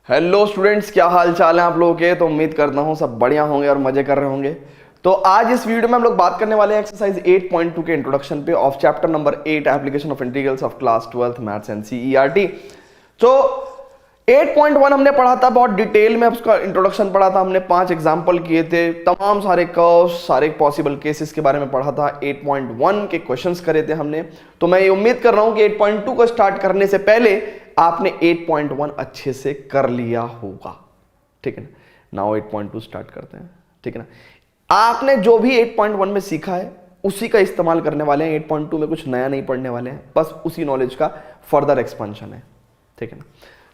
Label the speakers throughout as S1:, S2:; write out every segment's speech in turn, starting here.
S1: Hello students, क्या हाल चाल है आप लोगों के। तो उम्मीद करता हूँ सब बढ़िया होंगे और मजे कर रहे होंगे। तो आज इस वीडियो में हम लोग बात करने वाले हैं एक्सरसाइज 8.2 के इंट्रोडक्शन पे of chapter number 8 application of integrals of class 12th maths and CERT. तो 8.1 हमने पढ़ा था बहुत डिटेल में, उसका इंट्रोडक्शन पढ़ा था हमने, 5 एग्जाम्पल किए थे, तमाम सारे कर्व्स, सारे पॉसिबल केसेस के बारे में पढ़ा था। 8.1 के क्वेश्चंस करे थे हमने। तो मैं ये उम्मीद कर रहा हूं कि 8.2 को स्टार्ट करने से पहले आपने 8.1 अच्छे से कर लिया होगा। ठीक है ना। नाउ 8.2 स्टार्ट करते हैं। ठीक है ना। आपने जो भी 8.1 में सीखा है उसी का इस्तेमाल करने वाले हैं। 8.2 में कुछ नया नहीं पढ़ने वाले हैं, बस उसी नॉलेज का फर्दर एक्सपेंशन है। ठीक है ना।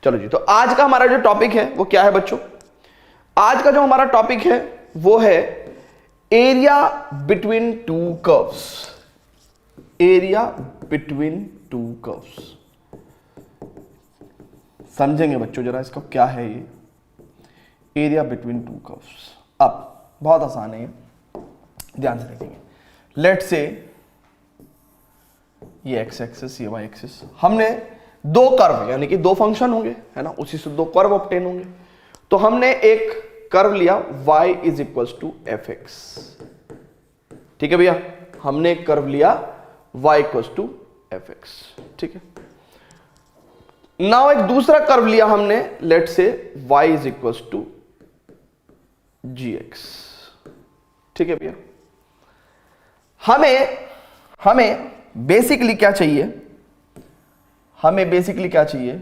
S1: चलो जी, तो आज का हमारा जो टॉपिक है वो क्या है बच्चों? आज का जो हमारा टॉपिक है वो है area between two curves. Area between two curves. समझेंगे बच्चों जरा इसका क्या है ये एरिया बिटवीन टू कर्व्स। अब बहुत आसान है ये, ध्यान से देखेंगे। लेट्स से ये एक्स एक्सिस, ये वाई एक्सिस, हमने दो कर्व यानी कि दो फंक्शन होंगे, है ना, उसी से दो कर्व ऑब्टेन होंगे। तो हमने एक कर्व लिया y is equal to F X. ठीक है भैया, हमने एक कर्व लिया y equal to F X. ठीक है। नाउ एक दूसरा कर्व लिया हमने, let say y is equal to G X. ठीक है भैया। हमें बेसिकली क्या चाहिए? हमें बेसिकली क्या चाहिए?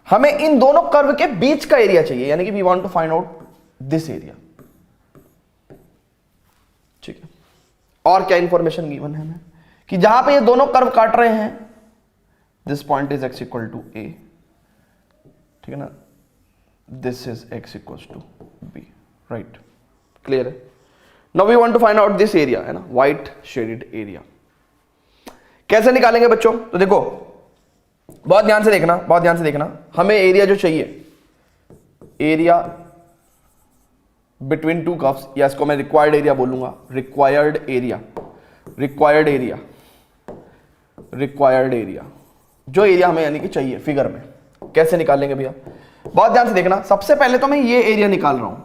S1: हमें इन दोनों कर्व के बीच का एरिया चाहिए, यानी कि we want to find out this area. ठीक है। और क्या इंफॉर्मेशन गिवन है हमें कि जहां पे ये दोनों कर्व काट रहे हैं, this point is x equal to A. ठीक है ना। This is x equal to B. Right, clear है। Now we want to find out this area, है ना, व्हाइट शेडेड एरिया। कैसे निकालेंगे बच्चों? तो देखो, बहुत ध्यान से देखना, बहुत ध्यान से देखना। हमें एरिया जो चाहिए, एरिया बिटवीन टू कर्व्स, या इसको मैं रिक्वायर्ड एरिया बोलूंगा। Required area, required area, required area, जो एरिया हमें यानी कि चाहिए फिगर में। कैसे निकालेंगे भैया? बहुत ध्यान से देखना। सबसे पहले तो मैं ये एरिया निकाल रहा हूं,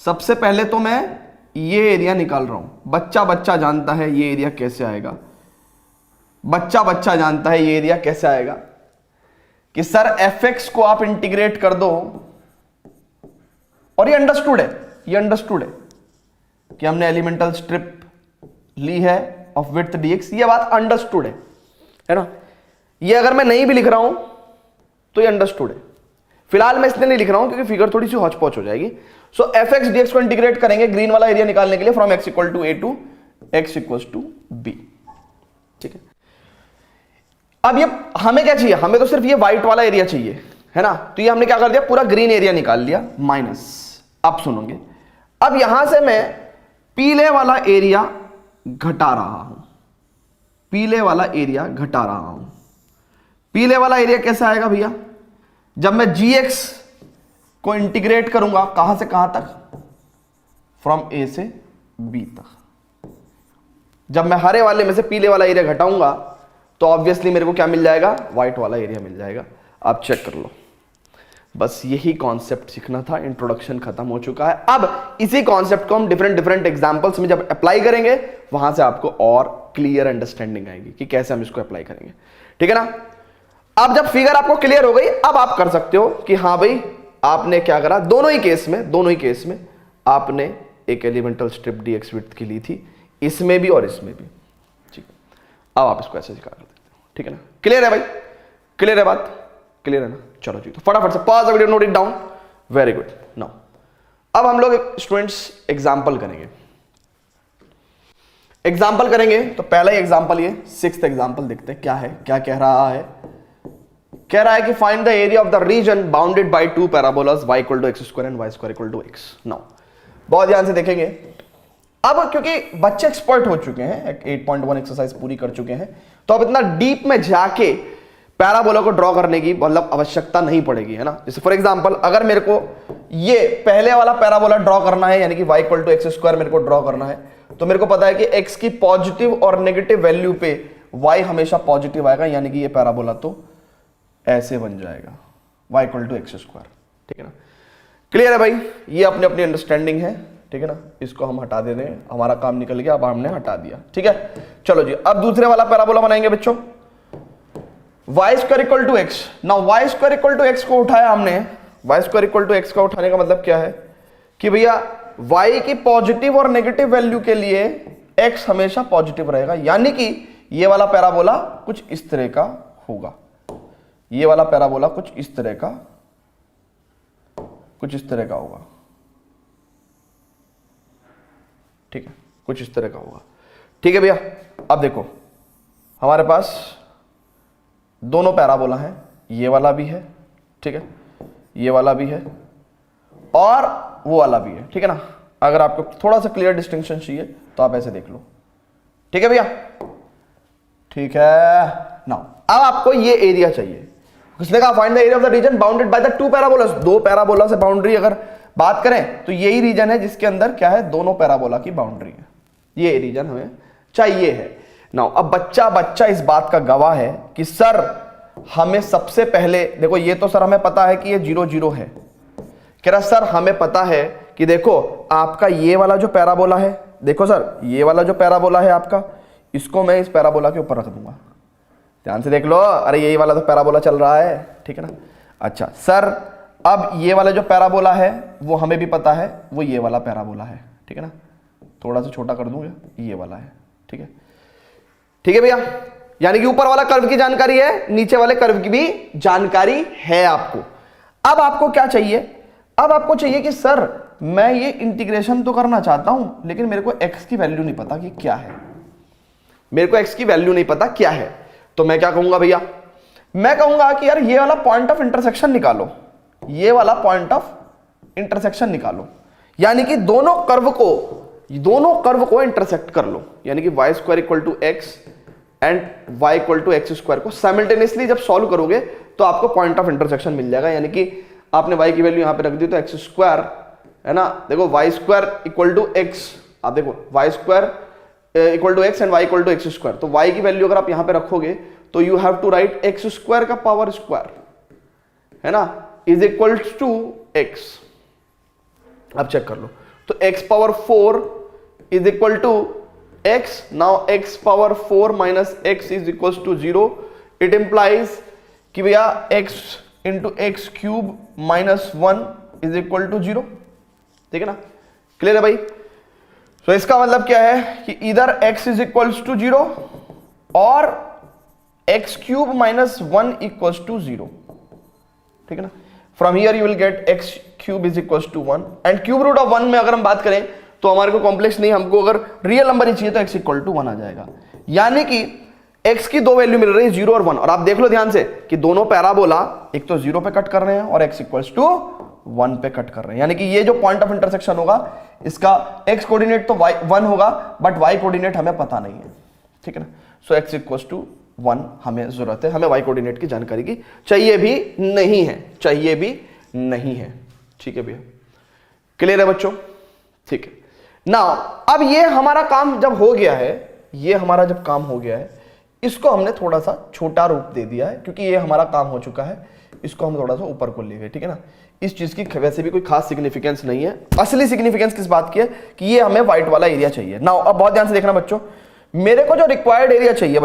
S1: सबसे पहले तो मैं ये एरिया निकाल रहा हूं। बच्चा जानता है ये एरिया कैसे आएगा। बच्चा जानता है ये एरिया कैसे आएगा कि सर एफ एक्स को आप इंटीग्रेट कर दो, और ये अंडरस्टूड है, ये अंडरस्टूड है कि हमने एलिमेंटल स्ट्रिप ली है ऑफ विड्थ dx, ये बात अंडरस्टूड है ना। ये अगर मैं नहीं भी लिख रहा हूं तो ये अंडरस्टूड है। फिलहाल मैं इसलिए नहीं लिख रहा हूं क्योंकि फिगर थोड़ी सी हौच पौच हो जाएगी। सो एफ एक्स dx को इंटीग्रेट करेंगे ग्रीन वाला एरिया निकालने के लिए, from x equal to a to x equal to b। ठीक है। अब ये हमें क्या चाहिए? हमें तो सिर्फ ये व्हाइट वाला एरिया चाहिए, है ना। तो ये हमने क्या कर दिया, पूरा ग्रीन एरिया निकाल लिया, माइनस। अब सुनोगे, अब यहां से मैं पीले वाला एरिया घटा रहा हूं, पीले वाला एरिया घटा रहा हूं। पीले वाला एरिया कैसे आएगा भैया? जब मैं gx को इंटीग्रेट करूंगा, कहां से कहां तक? फ्रॉम a से b तक। जब मैं हरे वाले में से पीले वाला एरिया घटाऊंगा तो ऑब्वियसली मेरे को क्या मिल जाएगा? व्हाइट वाला एरिया मिल जाएगा। आप चेक कर लो, बस यही कॉन्सेप्ट सीखना था। इंट्रोडक्शन खत्म हो चुका है। अब इसी कॉन्सेप्ट को हम डिफरेंट एग्जांपल्स में जब अप्लाई करेंगे, वहां से आपको और क्लियर अंडरस्टैंडिंग आएगी कि कैसे हम इसको अप्लाई करेंगे। ठीक है ना। अब जब फिगर आपको क्लियर हो गई, अब आप कर सकते हो कि हाँ भाई आपने क्या करा। दोनों ही केस में आपने एक एलिमेंटल स्ट्रिप dx विड्थ की ली थी, इसमें भी और इसमें भी। ठीक, अब आप इसको ऐसे दिखा सकते हो। ठीक है ना। क्लियर है भाई? क्लियर है बात? क्लियर है ना। चलो जी, तो फटाफट से pause the video, note it down. Very good. Now अब हम लोग स्टूडेंट्स एग्जांपल करेंगे। एग्जांपल करेंगे तो पहला ही एग्जांपल, ये 6th एग्जांपल देखते हैं क्या है, क्या कह रहा है। कह रहा है कि find the area of the region bounded by two parabolas y equal to x square and y square equal to x। Now बहुत ध्यान से देखेंगे। अब क्योंकि बच्चे एक्सपर्ट हो चुके हैं, 8.1 एक्सरसाइज पूरी कर चुके हैं, तो अब इतना डीप में जाके पैराबोला को ड्रॉ करने की मतलब आवश्यकता नहीं पड़ेगी, है ना। जैसे फॉर एग्जांपल, अगर मेरे को ये पहले वाला पैराबोला ड्रॉ करना है, यानी कि y equal to x square मेरे को ड्रॉ करना है, तो मेरे को पता है कि x की पॉजिटिव और नेगेटिव वैल्यू पे y हमेशा पॉजिटिव आएगा, यानी कि ये पैराबोला तो ऐसे बन जाएगा। y equal to x square. ठीक है ना, क्लियर है भाई, ये अपनी अपनी अंडरस्टैंडिंग है। ठीक है ना, इसको हम हटा दे रहे हैं, हमारा काम निकल गया, अब हमने हटा दिया। ठीक है, चलो जी, अब दूसरे वाला पैराबोला बनाएंगे बच्चों, y square equal to X. Now y square equal to X को उठाया हमने, y square equal to X का उठाने का मतलब क्या है कि भैया y की पॉजिटिव और नेगेटिव वैल्यू के लिए x हमेशा पॉजिटिव रहेगा, यानी कि ये वाला पैराबोला कुछ इस तरह का होगा, ये वाला पैराबोला कुछ इस तरह का होगा। ठीक है, कुछ इस तरह का होगा। ठीक है भैया, अब देखो हमारे पास दोनों पैराबोला हैं, ये वाला भी है, ठीक है, ये वाला भी है और वो वाला भी है। ठीक है ना, अगर आपको थोड़ा सा क्लियर डिस्टिंक्शन चाहिए तो आप ऐसे देख लो। ठीक है भैया, ठीक है। नाउ अब आपको ये एरिया चाहिए, किसने कहा find the area of the region bounded by the two parabolas. दो पैराबोला से बाउंड्री अगर बात करें तो यही रीजन है जिसके अंदर क्या है, दोनों पैराबोला की बाउंड्री है, ये रीजन हमें चाहिए है। नाउ अब बच्चा इस बात का गवाह है कि सर हमें सबसे पहले देखो, ये तो सर हमें पता है कि ये 0 0 है, कह रहा सर हमें पता है कि देखो आपका ये वाला जो पैराबोला है, देखो सर ये वाला जो पैराबोला है आपका, इसको मैं इस पैराबोला के ऊपर रख दूंगा, ध्यान से देख लो, अरे यही वाला तो पैराबोला चल रहा है। ठीक है ना, अच्छा सर अब ये वाला जो पैराबोला है वो हमें भी पता है, वो ये वाला पैराबोला है। ठीक है ना, थोड़ा सा छोटा कर दूंगा, ये वाला है। ठीक है, ठीक है भैया, यानी कि ऊपर वाला कर्व की जानकारी है, नीचे वाले कर्व की भी जानकारी है आपको। अब आपको क्या चाहिए, अब आपको चाहिए कि सर मैं ये इंटीग्रेशन तो करना चाहता हूं लेकिन मेरे को x की वैल्यू नहीं पता कि क्या है, मेरे को x की वैल्यू नहीं पता क्या है। तो मैं क्या कहूंगा भैया, मैं कहूंगा कि यार ये वाला पॉइंट ऑफ इंटरसेक्शन निकालो, ये वाला पॉइंट ऑफ इंटरसेक्शन निकालो, यानी कि दोनों कर्व को इंटरसेक्ट कर लो, यानी कि y square equal to X and y equal to x square को साइमल्टेनियसली जब सॉल्व करोगे तो आपको पॉइंट ऑफ इंटरसेक्शन मिल जाएगा। यानी कि आपने y की वैल्यू यहां पे रख दी तो एक्स स्क्वायर है ना, देखो y square equal to X, आप देखो y square equal to X and y equal to x square, तो y की वैल्यू अगर आप यहां पे रखोगे तो you have to write X square का पावर स्क्वायर है ना इज इक्वल टू एक्स। अब चेक कर लो, तो x power 4 is equal to x, now x power 4 minus x is equal to 0, it implies कि भैया x into X cube minus 1 is equal to 0। ठीक है ना, क्लियर है भाई। तो इसका मतलब क्या है कि इधर x इज इक्वल टू 0 और X cube minus 1 equal to 0। ठीक है ना, from here you will get X cube is equal to 1 and cube root of 1 में अगर हम बात करें तो हमारे को कॉम्प्लेक्स नहीं, हमको अगर रियल नंबर ही चाहिए तो x इक्वल टू 1 आ जाएगा। यानी कि x की दो वैल्यू मिल रही है 0 और 1, और आप देख लो ध्यान से कि दोनों पैराबोला एक तो 0 पे कट कर रहे हैं और x इक्वल टू 1 पे कट कर रहे हैं, यानी कि ये जो पॉइंट ऑफ इंटरसेक्शन होगा इसका x कोऑर्डिनेट तो 1 होगा बट y कोऑर्डिनेट हमें पता नहीं है। ठीक है ना, सो x इक्वल टू 1 हमें जरूरत है, हमें y कोऑर्डिनेट की जानकारी की चाहिए भी नहीं है। ठीक है भैया, क्लियर है बच्चों। ठीक है, नाउ अब ये हमारा काम जब हो गया है, ये हमारा जब काम हो गया है, इसको हमने थोड़ा सा छोटा रूप दे दिया है क्योंकि ये हमारा काम हो चुका है, इसको हम थोड़ा सा ऊपर को ले गए। ठीक है ना, इस चीज की वैसे भी कोई खास सिग्निफिकेंस नहीं है, असली सिग्निफिकेंस किस बात की है कि ये हमें व्हाइट वाला एरिया चाहिए। नाउ अब बहुत ध्यान से देखना बच्चों, मेरे को जो रिक्वायर्ड एरिया चाहिए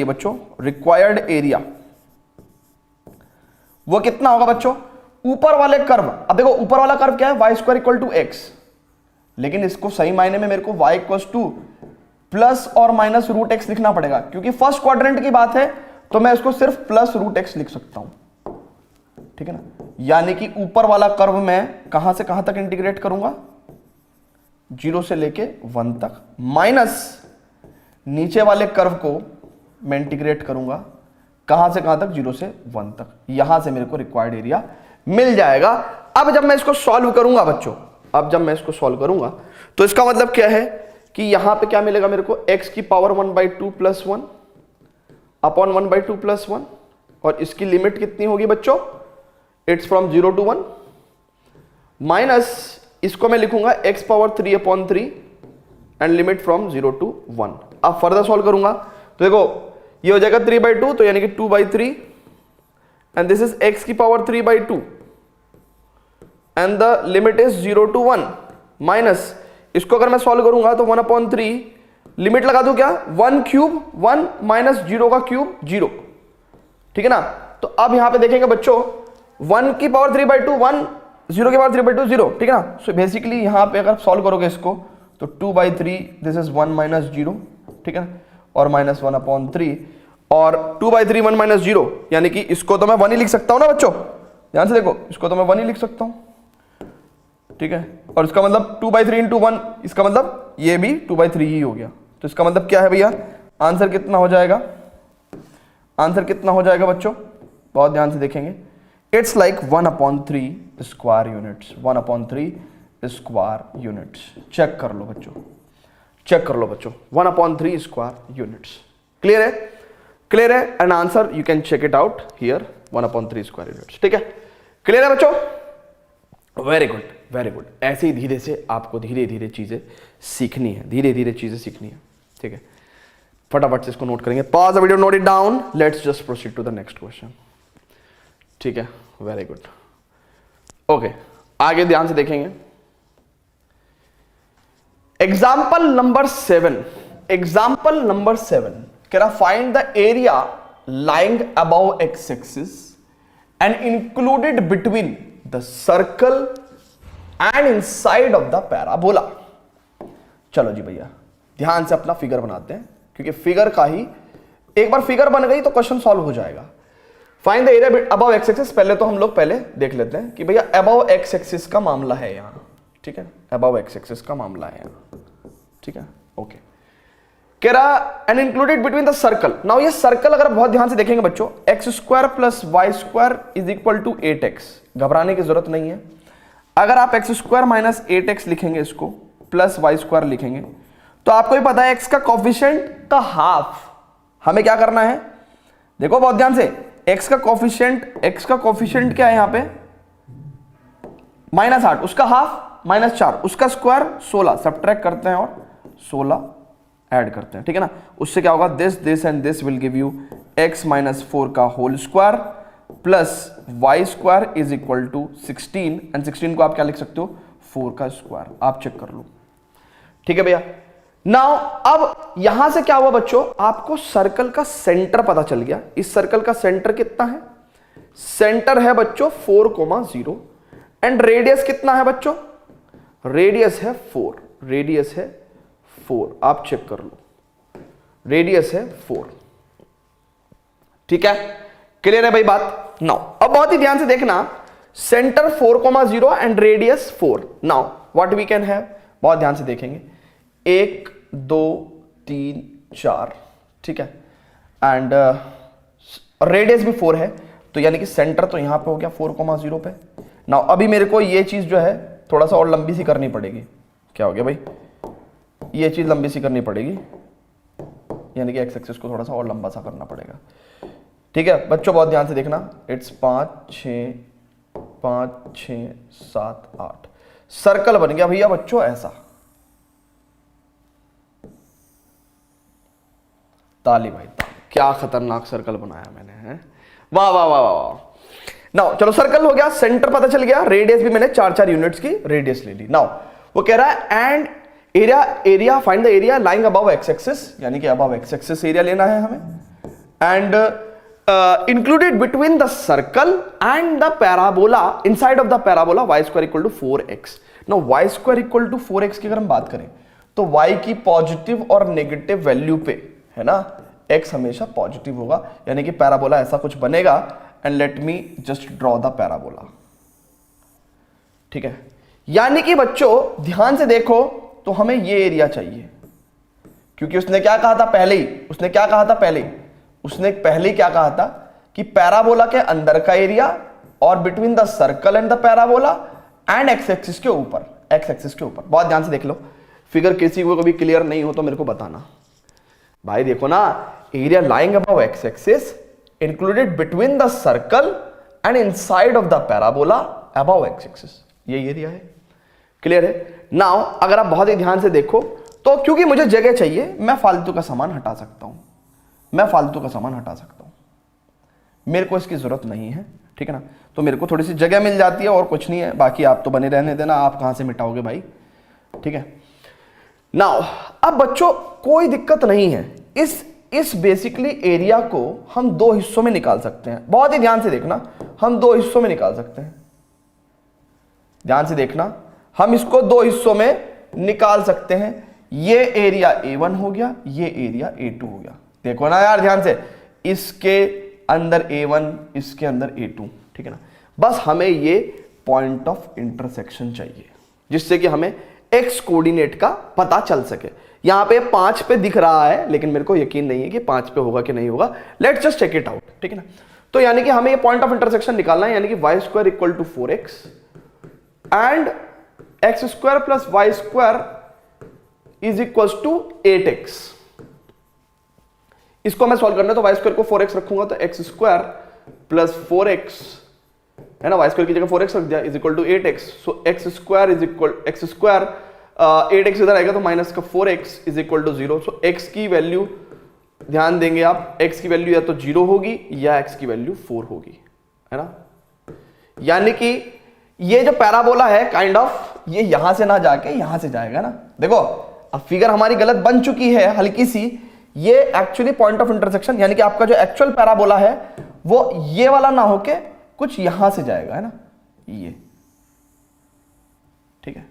S1: बच्चों, रिक्वायर्ड एरिया वो कितना होगा बच्चों, ऊपर वाले कर्व। अब देखो ऊपर वाला कर्व क्या है, y square equal to X, लेकिन इसको सही मायने में मेरे को y इक्वल टू प्लस और माइनस रूट एक्स लिखना पड़ेगा क्योंकि फर्स्ट क्वाड्रेंट की बात है, तो मैं इसको सिर्फ प्लस रूट एक्स लिख सकता हूं। ठीक है ना, यानी कि ऊपर वाला कर्व मैं कहां से कहां तक इंटीग्रेट करूंगा, 0 से लेके 1 तक, माइनस नीचे वाले कर्व को मैं इंटीग्रेट करूंगा कहां से कहां तक, 0 से 1 तक। यहां से मेरे को रिक्वायर्ड एरिया मिल जाएगा। अब जब मैं इसको सॉल्व करूंगा बच्चों, तो इसका मतलब क्या है कि यहां पे क्या मिलेगा मेरे को, x की पावर 1/2 प्लस 1 अपॉन 1/2 प्लस 1, और इसकी लिमिट कितनी होगी बच्चों, इट्स फ्रॉम 0 to 1, माइनस इसको मैं लिखूंगा x power 3/3 and limit from 0 to 1। अब फर्दर सॉल्व करूंगा तो देखो ये हो जाएगा 3/2, तो यानी कि 2/3 एंड दिस इज x की power 3/2 and the limit is 0 to 1 minus, इसको अगर मैं सॉल्व करूंगा तो 1/3 लिमिट लगा दूं क्या, 1 क्यूब 1 माइनस 0 का क्यूब 0, ठीक है ना। तो अब यहां पे देखेंगे बच्चों 1 की पावर 3/2 1, 0 की पावर 3/2 0, ठीक है ना। सो बेसिकली यहां पे अगर सॉल्व करोगे इसको तो 2/3 दिस इज 1 माइनस 0, ठीक है ना, और माइनस 1/3 और 2/3 1 माइनस 0, यानी कि इसको तो मैं 1 ही लिख सकता हूं ना बच्चों, ध्यान से देखो, इसको तो मैं 1 ही लिख सकता हूं, ठीक है। और इसका मतलब 2/3 इंटू 1, इसका मतलब ये भी 2/3 ही हो गया। तो इसका मतलब क्या है भैया, आंसर कितना हो जाएगा, आंसर कितना हो जाएगा बच्चों, बहुत ध्यान से देखेंगे, it's like 1/3 square units, 1/3 square units. Check कर लो बच्चों, चेक कर लो बच्चों, 1/3 स्क्वायर यूनिट्स। क्लियर है, क्लियर है, and answer you can check it out here 1/3 square units, ठीक है। क्लियर है बच्चों, वेरी गुड वेरी गुड। ऐसे ही धीरे से आपको धीरे धीरे चीजें सीखनी है, धीरे धीरे चीजें सीखनी है, ठीक है। फटाफट से इसको नोट करेंगे, pause the video, note it down, let's just proceed to the next question, ठीक है। वेरी गुड, ओके, आगे ध्यान से देखेंगे। एग्जाम्पल नंबर 7, एग्जाम्पल नंबर 7 कह रहा find the area lying above X axis and included between the circle and inside of the parabola. चलो जी भैया, ध्यान से अपना फिगर बनाते हैं, क्योंकि फिगर का ही, एक बार फिगर बन गई तो क्वेश्चन सॉल्व हो जाएगा। Find the area above X axis, पहले तो हम लोग पहले देख लेते हैं कि भैया अबव एक्स एक्सिस का मामला है यहां, ठीक है, अबव एक्स एक्सिस का मामला है यहां, ठीक है, ओके। कह रहा and included between the circle. Now ये सर्कल अगर बहुत ध्यान से देखेंगे बच्चों, X square plus Y square is equal to 8x, घबराने की जरूरत नहीं है। अगर आप एक्स स्क्वायर माइनस 8x लिखेंगे, इसको प्लस वाई स्क्वायर लिखेंगे, तो आपको भी पता है एक्स का कोफिशिएंट का हाफ हमें क्या करना है, देखो बहुत ध्यान से, एक्स का कोफिशिएंट क्या है यहां पे, -8, उसका हाफ -4, उसका स्क्वायर 16, सब्ट्रैक्ट करते हैं और 16 ऐड करते हैं, ठीक है ना। उससे क्या होगा, this and this will give you x - 4 का whole square plus Y square is equal to 16, and 16 को आप क्या लिख सकते हो, 4 का स्क्वायर, आप चेक कर लो, ठीक है भैया। नाउ अब यहां से क्या हुआ बच्चों, आपको सर्कल का सेंटर पता चल गया। इस सर्कल का सेंटर कितना है, सेंटर है बच्चों 4,0 एंड रेडियस कितना है बच्चों, रेडियस है 4, रेडियस है 4, आप चेक कर लो, रेडियस है 4, ठीक है। क्लियर है भाई बात। नाउ अब बहुत ही ध्यान से देखना, centre 4,0 and radius 4। Now what we can have, बहुत ध्यान से देखेंगे, 1 2 3 4, ठीक है, एंड रेडियस भी 4 है, तो यानी कि सेंटर तो यहां पे हो गया 4,0 पे। नाउ अभी मेरे को ये चीज जो है थोड़ा सा और लंबी सी करनी पड़ेगी, क्या हो गया भाई, ये चीज लंबी सी करनी पड़ेगी, यानी कि एक्स एक्सिस को थोड़ा सा और लंबा सा करना पड़ेगा, ठीक है बच्चों, बहुत ध्यान से देखना। इट्स 5 6 7 8, सर्कल बन गया भैया बच्चों ऐसा, ताली भाई ताली, क्या खतरनाक सर्कल बनाया मैंने, है वाह वाह वाह वाह। नाउ चलो सर्कल हो गया, सेंटर पता चल गया, रेडियस भी मैंने 4 यूनिट्स की रेडियस ले ली। नाउ वो कह रहा है and area find the area lying above X axis, यानी कि अबव एक्स एक्सिस एरिया लेना है हमें, and included between the circle and the parabola, inside of the parabola y square equal to 4x। Now y square equal to 4x की अगर हम बात करें तो y की पॉजिटिव और नेगेटिव वैल्यू पे है ना, x हमेशा पॉजिटिव होगा, यानी कि पैराबोला ऐसा कुछ बनेगा। And let me just draw the parabola, ठीक है, यानी कि बच्चों ध्यान से देखो, तो हमें ये एरिया चाहिए, क्योंकि उसने क्या कहा था पहले ही, उसने पहले क्या कहा था कि पैराबोला के अंदर का एरिया और between the circle and the parabola and x axis के ऊपर, बहुत ध्यान से देख लो फिगर, किसी को कभी क्लियर नहीं हो तो मेरे को बताना भाई। देखो ना, area lying above X axis included between the circle and inside of the parabola above X axis, ये एरिया है, क्लियर है। नाउ अगर आप बहुत ही ध्यान से देखो तो क्योंकि मुझे जगह चाहिए, मैं फालतू का सामान हटा सकता हूं, मेरे को इसकी जरूरत नहीं है, ठीक है ना। तो मेरे को थोड़ी सी जगह मिल जाती है और कुछ नहीं है, बाकी आप तो बने रहने देना, आप कहां से मिटाओगे भाई, ठीक है। नाउ अब बच्चों कोई दिक्कत नहीं है, इस बेसिकली एरिया को हम दो हिस्सों में निकाल सकते हैं। बहुत ही ध्यान से देखना, हम दो हिस्सों में निकाल सकते हैं, ध्यान से देखना, हम इसको दो हिस्सों में निकाल सकते हैं। ये एरिया A1 हो गया, ये एरिया A2 हो गया। देखो ना यार ध्यान से, इसके अंदर A1, इसके अंदर A2, ठीक है ना। बस हमें ये पॉइंट ऑफ इंटरसेक्शन चाहिए जिससे कि हमें एक्स कोऑर्डिनेट का पता चल सके। यहां पे 5 पे दिख रहा है, लेकिन मेरे को यकीन नहीं है कि 5 पे होगा कि नहीं होगा। Let's just check it out, ठीक है ना। तो यानी कि हमें ये पॉइंट ऑफ इंटरसेक्शन निकालना है, यानी कि y² equal to 4x and x² plus y² is equal to 8x। इसको मैं सॉल्व करना है तो y² को 4x रखूंगा तो x² प्लस 4x है ना, y² की जगह 4x रख दिया, is equal to 8x। So x² is equal x², 8x इधर आएगा तो माइनस का 4x is equal to 0। So x की वैल्यू ध्यान देंगे आप, x की वैल्यू या तो 0 होगी या x की वैल्यू 4 होगी, है ना। यानी कि ये जो पैराबोला है काइंड ऑफ, ये यहां से ना जाके यहां से जाएगा ना। देखो अब फिगर हमारी गलत बन चुकी है हल्की सी, ये एक्चुअली पॉइंट ऑफ इंटरसेक्शन यानी कि आपका जो एक्चुअल पैराबोला है वो ये वाला ना होके कुछ यहां से जाएगा, है ना, ये, ठीक है,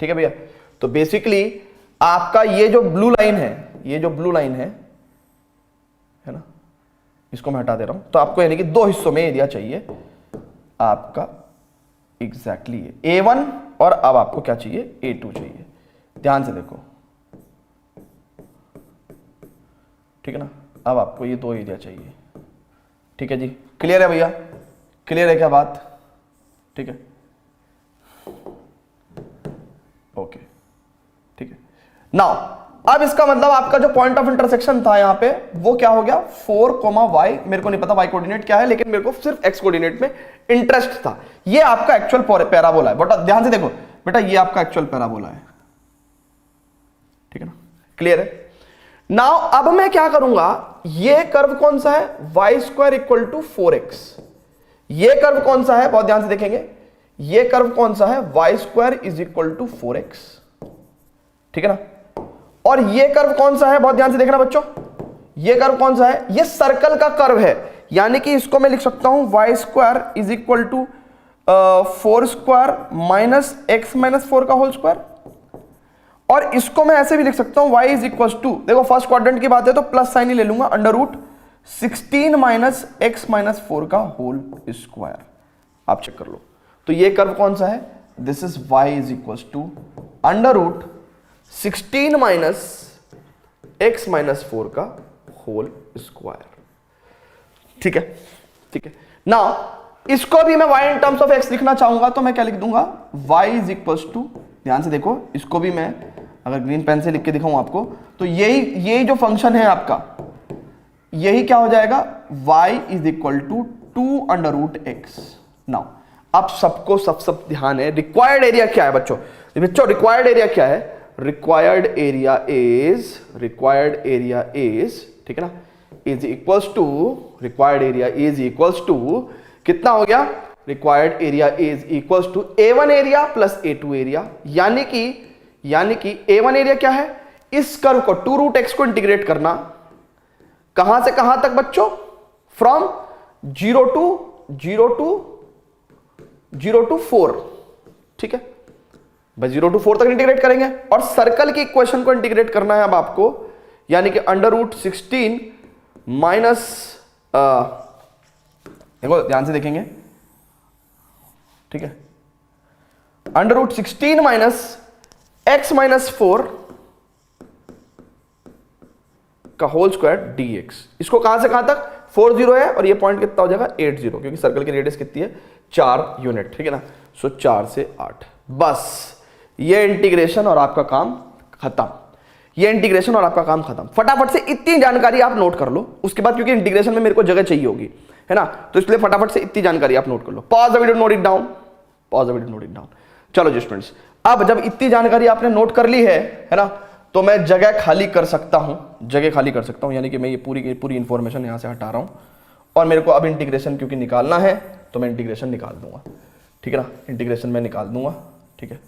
S1: ठीक है भैया। तो बेसिकली आपका ये जो ब्लू लाइन है, ये जो ब्लू लाइन है ना, इसको मैं हटा दे रहा हूं। तो आपको यानी कि दो हिस्सों में एरिया चाहिए आपका, एग्जैक्टली A1 और अब आपको क्या चाहिए, A2 चाहिए। ध्यान से देखो, ठीक है ना। अब आपको ये दो एरिया चाहिए, ठीक है जी। क्लियर है भैया, क्लियर है क्या बात, ठीक है, ओके, ठीक है। नाउ अब इसका मतलब आपका जो पॉइंट ऑफ इंटरसेक्शन था यहां पे वो क्या हो गया, 4, y। मेरे को नहीं पता y कोऑर्डिनेट क्या है, लेकिन मेरे को सिर्फ x कोऑर्डिनेट में इंटरेस्ट था। ये आपका एक्चुअल पैराबोला है, बेटा ध्यान से देखो बेटा, ये आपका एक्चुअल पैराबोला है, ठीक है ना, क्लियर है। नाउ अब मैं क्या करूंगा, ये कर्व कौन सा है, y² इक्वल टू 4x। ये कर्व कौन सा है, बहुत ध्यान से देखेंगे, ये कर्व कौन सा है, y² is equal to 4x, ठीक है ना। और ये कर्व कौन सा है, बहुत ध्यान से देखना बच्चों, ये कर्व कौन सा है, ये सर्कल का कर्व है। यानी कि इसको मैं लिख सकता हूं y² is equal to 4² minus x minus 4 का होल स्क्वायर। और इसको मैं ऐसे भी लिख सकता हूं y इज इक्वल टू, देखो फर्स्ट क्वाड्रेंट की बात है तो प्लस साइन ही ले लूंगा, under root 16 minus x minus 4 का होल स्क्वायर। आप चेक कर लो, तो ये कर्व कौन सा है, this is y is equal to under root 16 minus x minus 4 का होल स्क्वायर, ठीक है, ठीक है। नाउ इसको भी मैं y in terms of x लिखना चाहूंगा तो मैं क्या लिख दूंगा, y इज इक्वल टू, ध्यान से देखो, इसको भी मैं अगर ग्रीन पेन से लिख के दिखाऊं आपको तो यही जो फंक्शन है आपका, यही क्या हो जाएगा, y is equal to 2 under root x। Now अब सबको सब ध्यान है, रिक्वायर्ड एरिया क्या है बच्चों, रिक्वायर्ड एरिया क्या है, रिक्वायर्ड एरिया इज, ठीक है ना, is equals to, required area is equals to कितना हो गया, required area is equals to A1 area plus A2 area. यानी कि A1 एरिया क्या है, इस कर्व को 2 रूट x को इंटीग्रेट करना, कहां से कहां तक बच्चों, फ्रॉम 0 टू 4, ठीक है, बस 0 टू 4 तक इंटीग्रेट करेंगे। और सर्कल की इक्वेशन को इंटीग्रेट करना है अब आपको, यानी कि अंडर रूट 16 माइनस, देखो ध्यान से देखेंगे, ठीक है, under root 16 minus x minus 4 का होल स्क्वायर dx। इसको कहां से कहां तक, 4 0 है और ये पॉइंट कितना हो जाएगा, 8 0, क्योंकि सर्कल की रेडियस कितनी है, 4 यूनिट, ठीक है ना। सो 4 से 8, बस ये इंटीग्रेशन और आपका काम खत्म, ये इंटीग्रेशन और आपका काम खत्म। फटाफट से इतनी जानकारी आप नोट कर लो, उसके बाद क्योंकि इंटीग्रेशन में मेरे को जगह चाहिए होगी, है ना, तो इसलिए फटाफट से इतनी जानकारी आप नोट कर लो। Pause the video, note it down, pause the video, note it down. चलो जी स्टूडेंट्स, अब जब इतनी जानकारी आपने नोट कर ली है ना, तो मैं जगह खाली कर सकता हूं, जगह खाली कर सकता हूं, यानी कि मैं ये पूरी इंफॉर्मेशन यहां से हटा रहा हूं और मेरे को अब इंटीग्रेशन क्योंकि निकालना है तो मैं इंटीग्रेशन निकाल दूंगा, ठीक है ना, इंटीग्रेशन में निकाल दूंगा, ठीक है।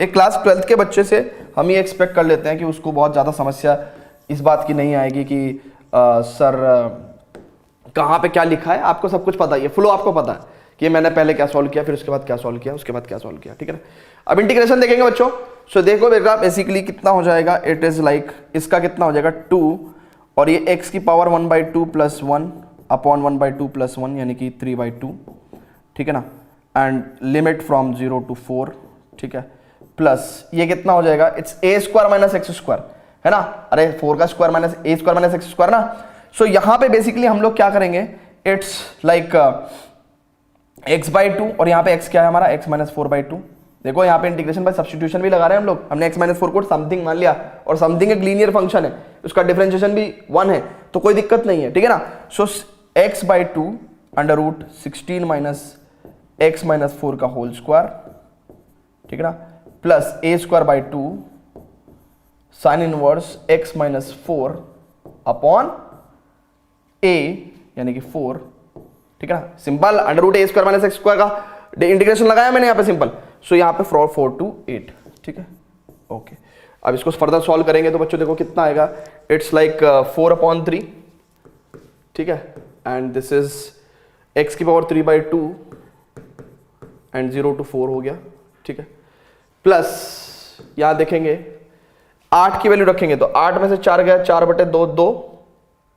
S1: एक क्लास 12th के बच्चे से हम ये एक्सपेक्ट कर लेते हैं कि उसको बहुत ज़्यादा समस्या इस बात की नहीं आएगी कि सर कहाँ पे क्या लिखा है, आपको सब कुछ पता ही है, फ्लो आपको पता है कि मैंने पहले क्या सॉल्व किया, फिर उसके बाद क्या सॉल्व किया, उसके बाद क्या सॉल्व किया, ठीक है ना। अब इंटीग्रेशन देखेंगे बच्चों। सो देखो बेटा बेसिकली कितना हो जाएगा, इट इज़ लाइक इसका कितना हो जाएगा 2 और ये x की पावर 1/2 + 1 अपॉन 1/2 + 1 यानी कि 3/2, ठीक है ना, एंड लिमिट फ्रॉम 0 to 4, ठीक है, प्लस ये कितना हो जाएगा, इट्स a² - x², है ना, अरे 4 का स्क्वायर माइनस a² - x² ना। सो यहाँ पे बेसिकली हम लोग क्या करेंगे, इट्स लाइक x/2 और यहाँ पे x क्या है हमारा, x - 4/2। देखो यहाँ पे इंटीग्रेशन बाय सब्स्टिट्यूशन भी लगा रहे हैं हम लोग, हमने x - 4 को समथिंग मान लिया और समथिंग एक लीनियर फंक्शन है, उसका डिफरेंशिएशन भी 1 है तो कोई दिक्कत नहीं है, ठीक है ना। सो x/2 √ 16 - x - 4 का होल स्क्वायर, ठीक है ना, plus a²/2 sign inverse x - 4 upon a यानी कि 4, ठीक है ना, सिंपल √ a² - x² का इंटीग्रेशन लगाया मैंने यहाँ पे सिंपल। सो यहाँ पे 4 to 8, ठीक है, ओके। अब इसको फर्दर सॉल्व करेंगे तो बच्चों देखो कितना आएगा, इट्स लाइक 4/3, ठीक है, एंड दिस इज x की पावर 3/2 एंड 0 to 4 हो गया, ठीक है, प्लस यहाँ देखेंगे 8 की वैल्यू रखेंगे तो 8 में से 4 गया, 4/2 2,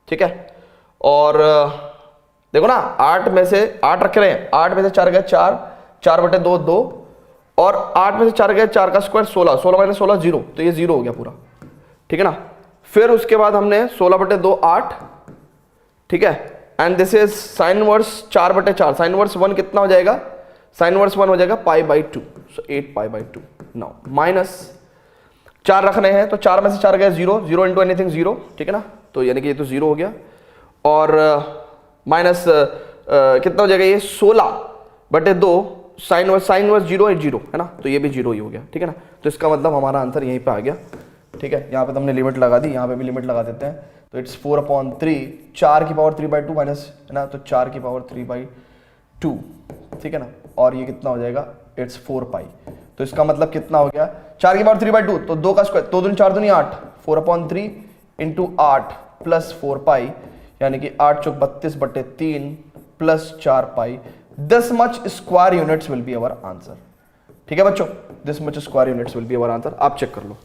S1: ठीक है, और देखो ना 8 में से 8 रख रहे हैं, 8 में से 4 गया 4, 4/2 2 और 8 में से 4 गया 4 का स्क्वायर 16, 16 - 16 0, तो ये 0 हो गया पूरा, ठीक है ना। फिर उसके बाद हमने 16/2 8, ठीक है, and this is sine inverse 4/4, sine inverse 1 कितना हो जाएगा, साइन इनवर्स 1 हो जाएगा π/2, सो 8π/2। नाउ माइनस 4 रखने हैं तो 4 में से 4 गया 0, 0 into एनीथिंग 0, ठीक है ना, तो यानी कि ये तो 0 हो गया, और माइनस कितना हो जाएगा ये 16/2 साइन इनवर्स 0 है 0, है ना, तो ये भी 0 ही हो गया, ठीक है ना। तो इसका मतलब हमारा आंसर यहीं पे आ गया, ठीक है। यहाँ पे तो हमने लिमिट लगा दी, यहाँ पे भी लिमिट लगा देते हैं, तो इट्स 4/3, 4 की पावर 3/2 माइनस, है ना, तो 4 की पावर 3/2, ठीक है ना, और ये कितना हो जाएगा, इट्स 4π। तो इसका मतलब कितना हो गया, 4 की पावर 3/2 तो 2 का स्क्वायर, 2 दूनी 4 दूनी 8, 4/3 × 8 प्लस 4π यानी कि 8 × 32/3 plus 4π, this much square units will be our answer, ठीक है बच्चों, this much square units will be our answer. आप चेक कर लो,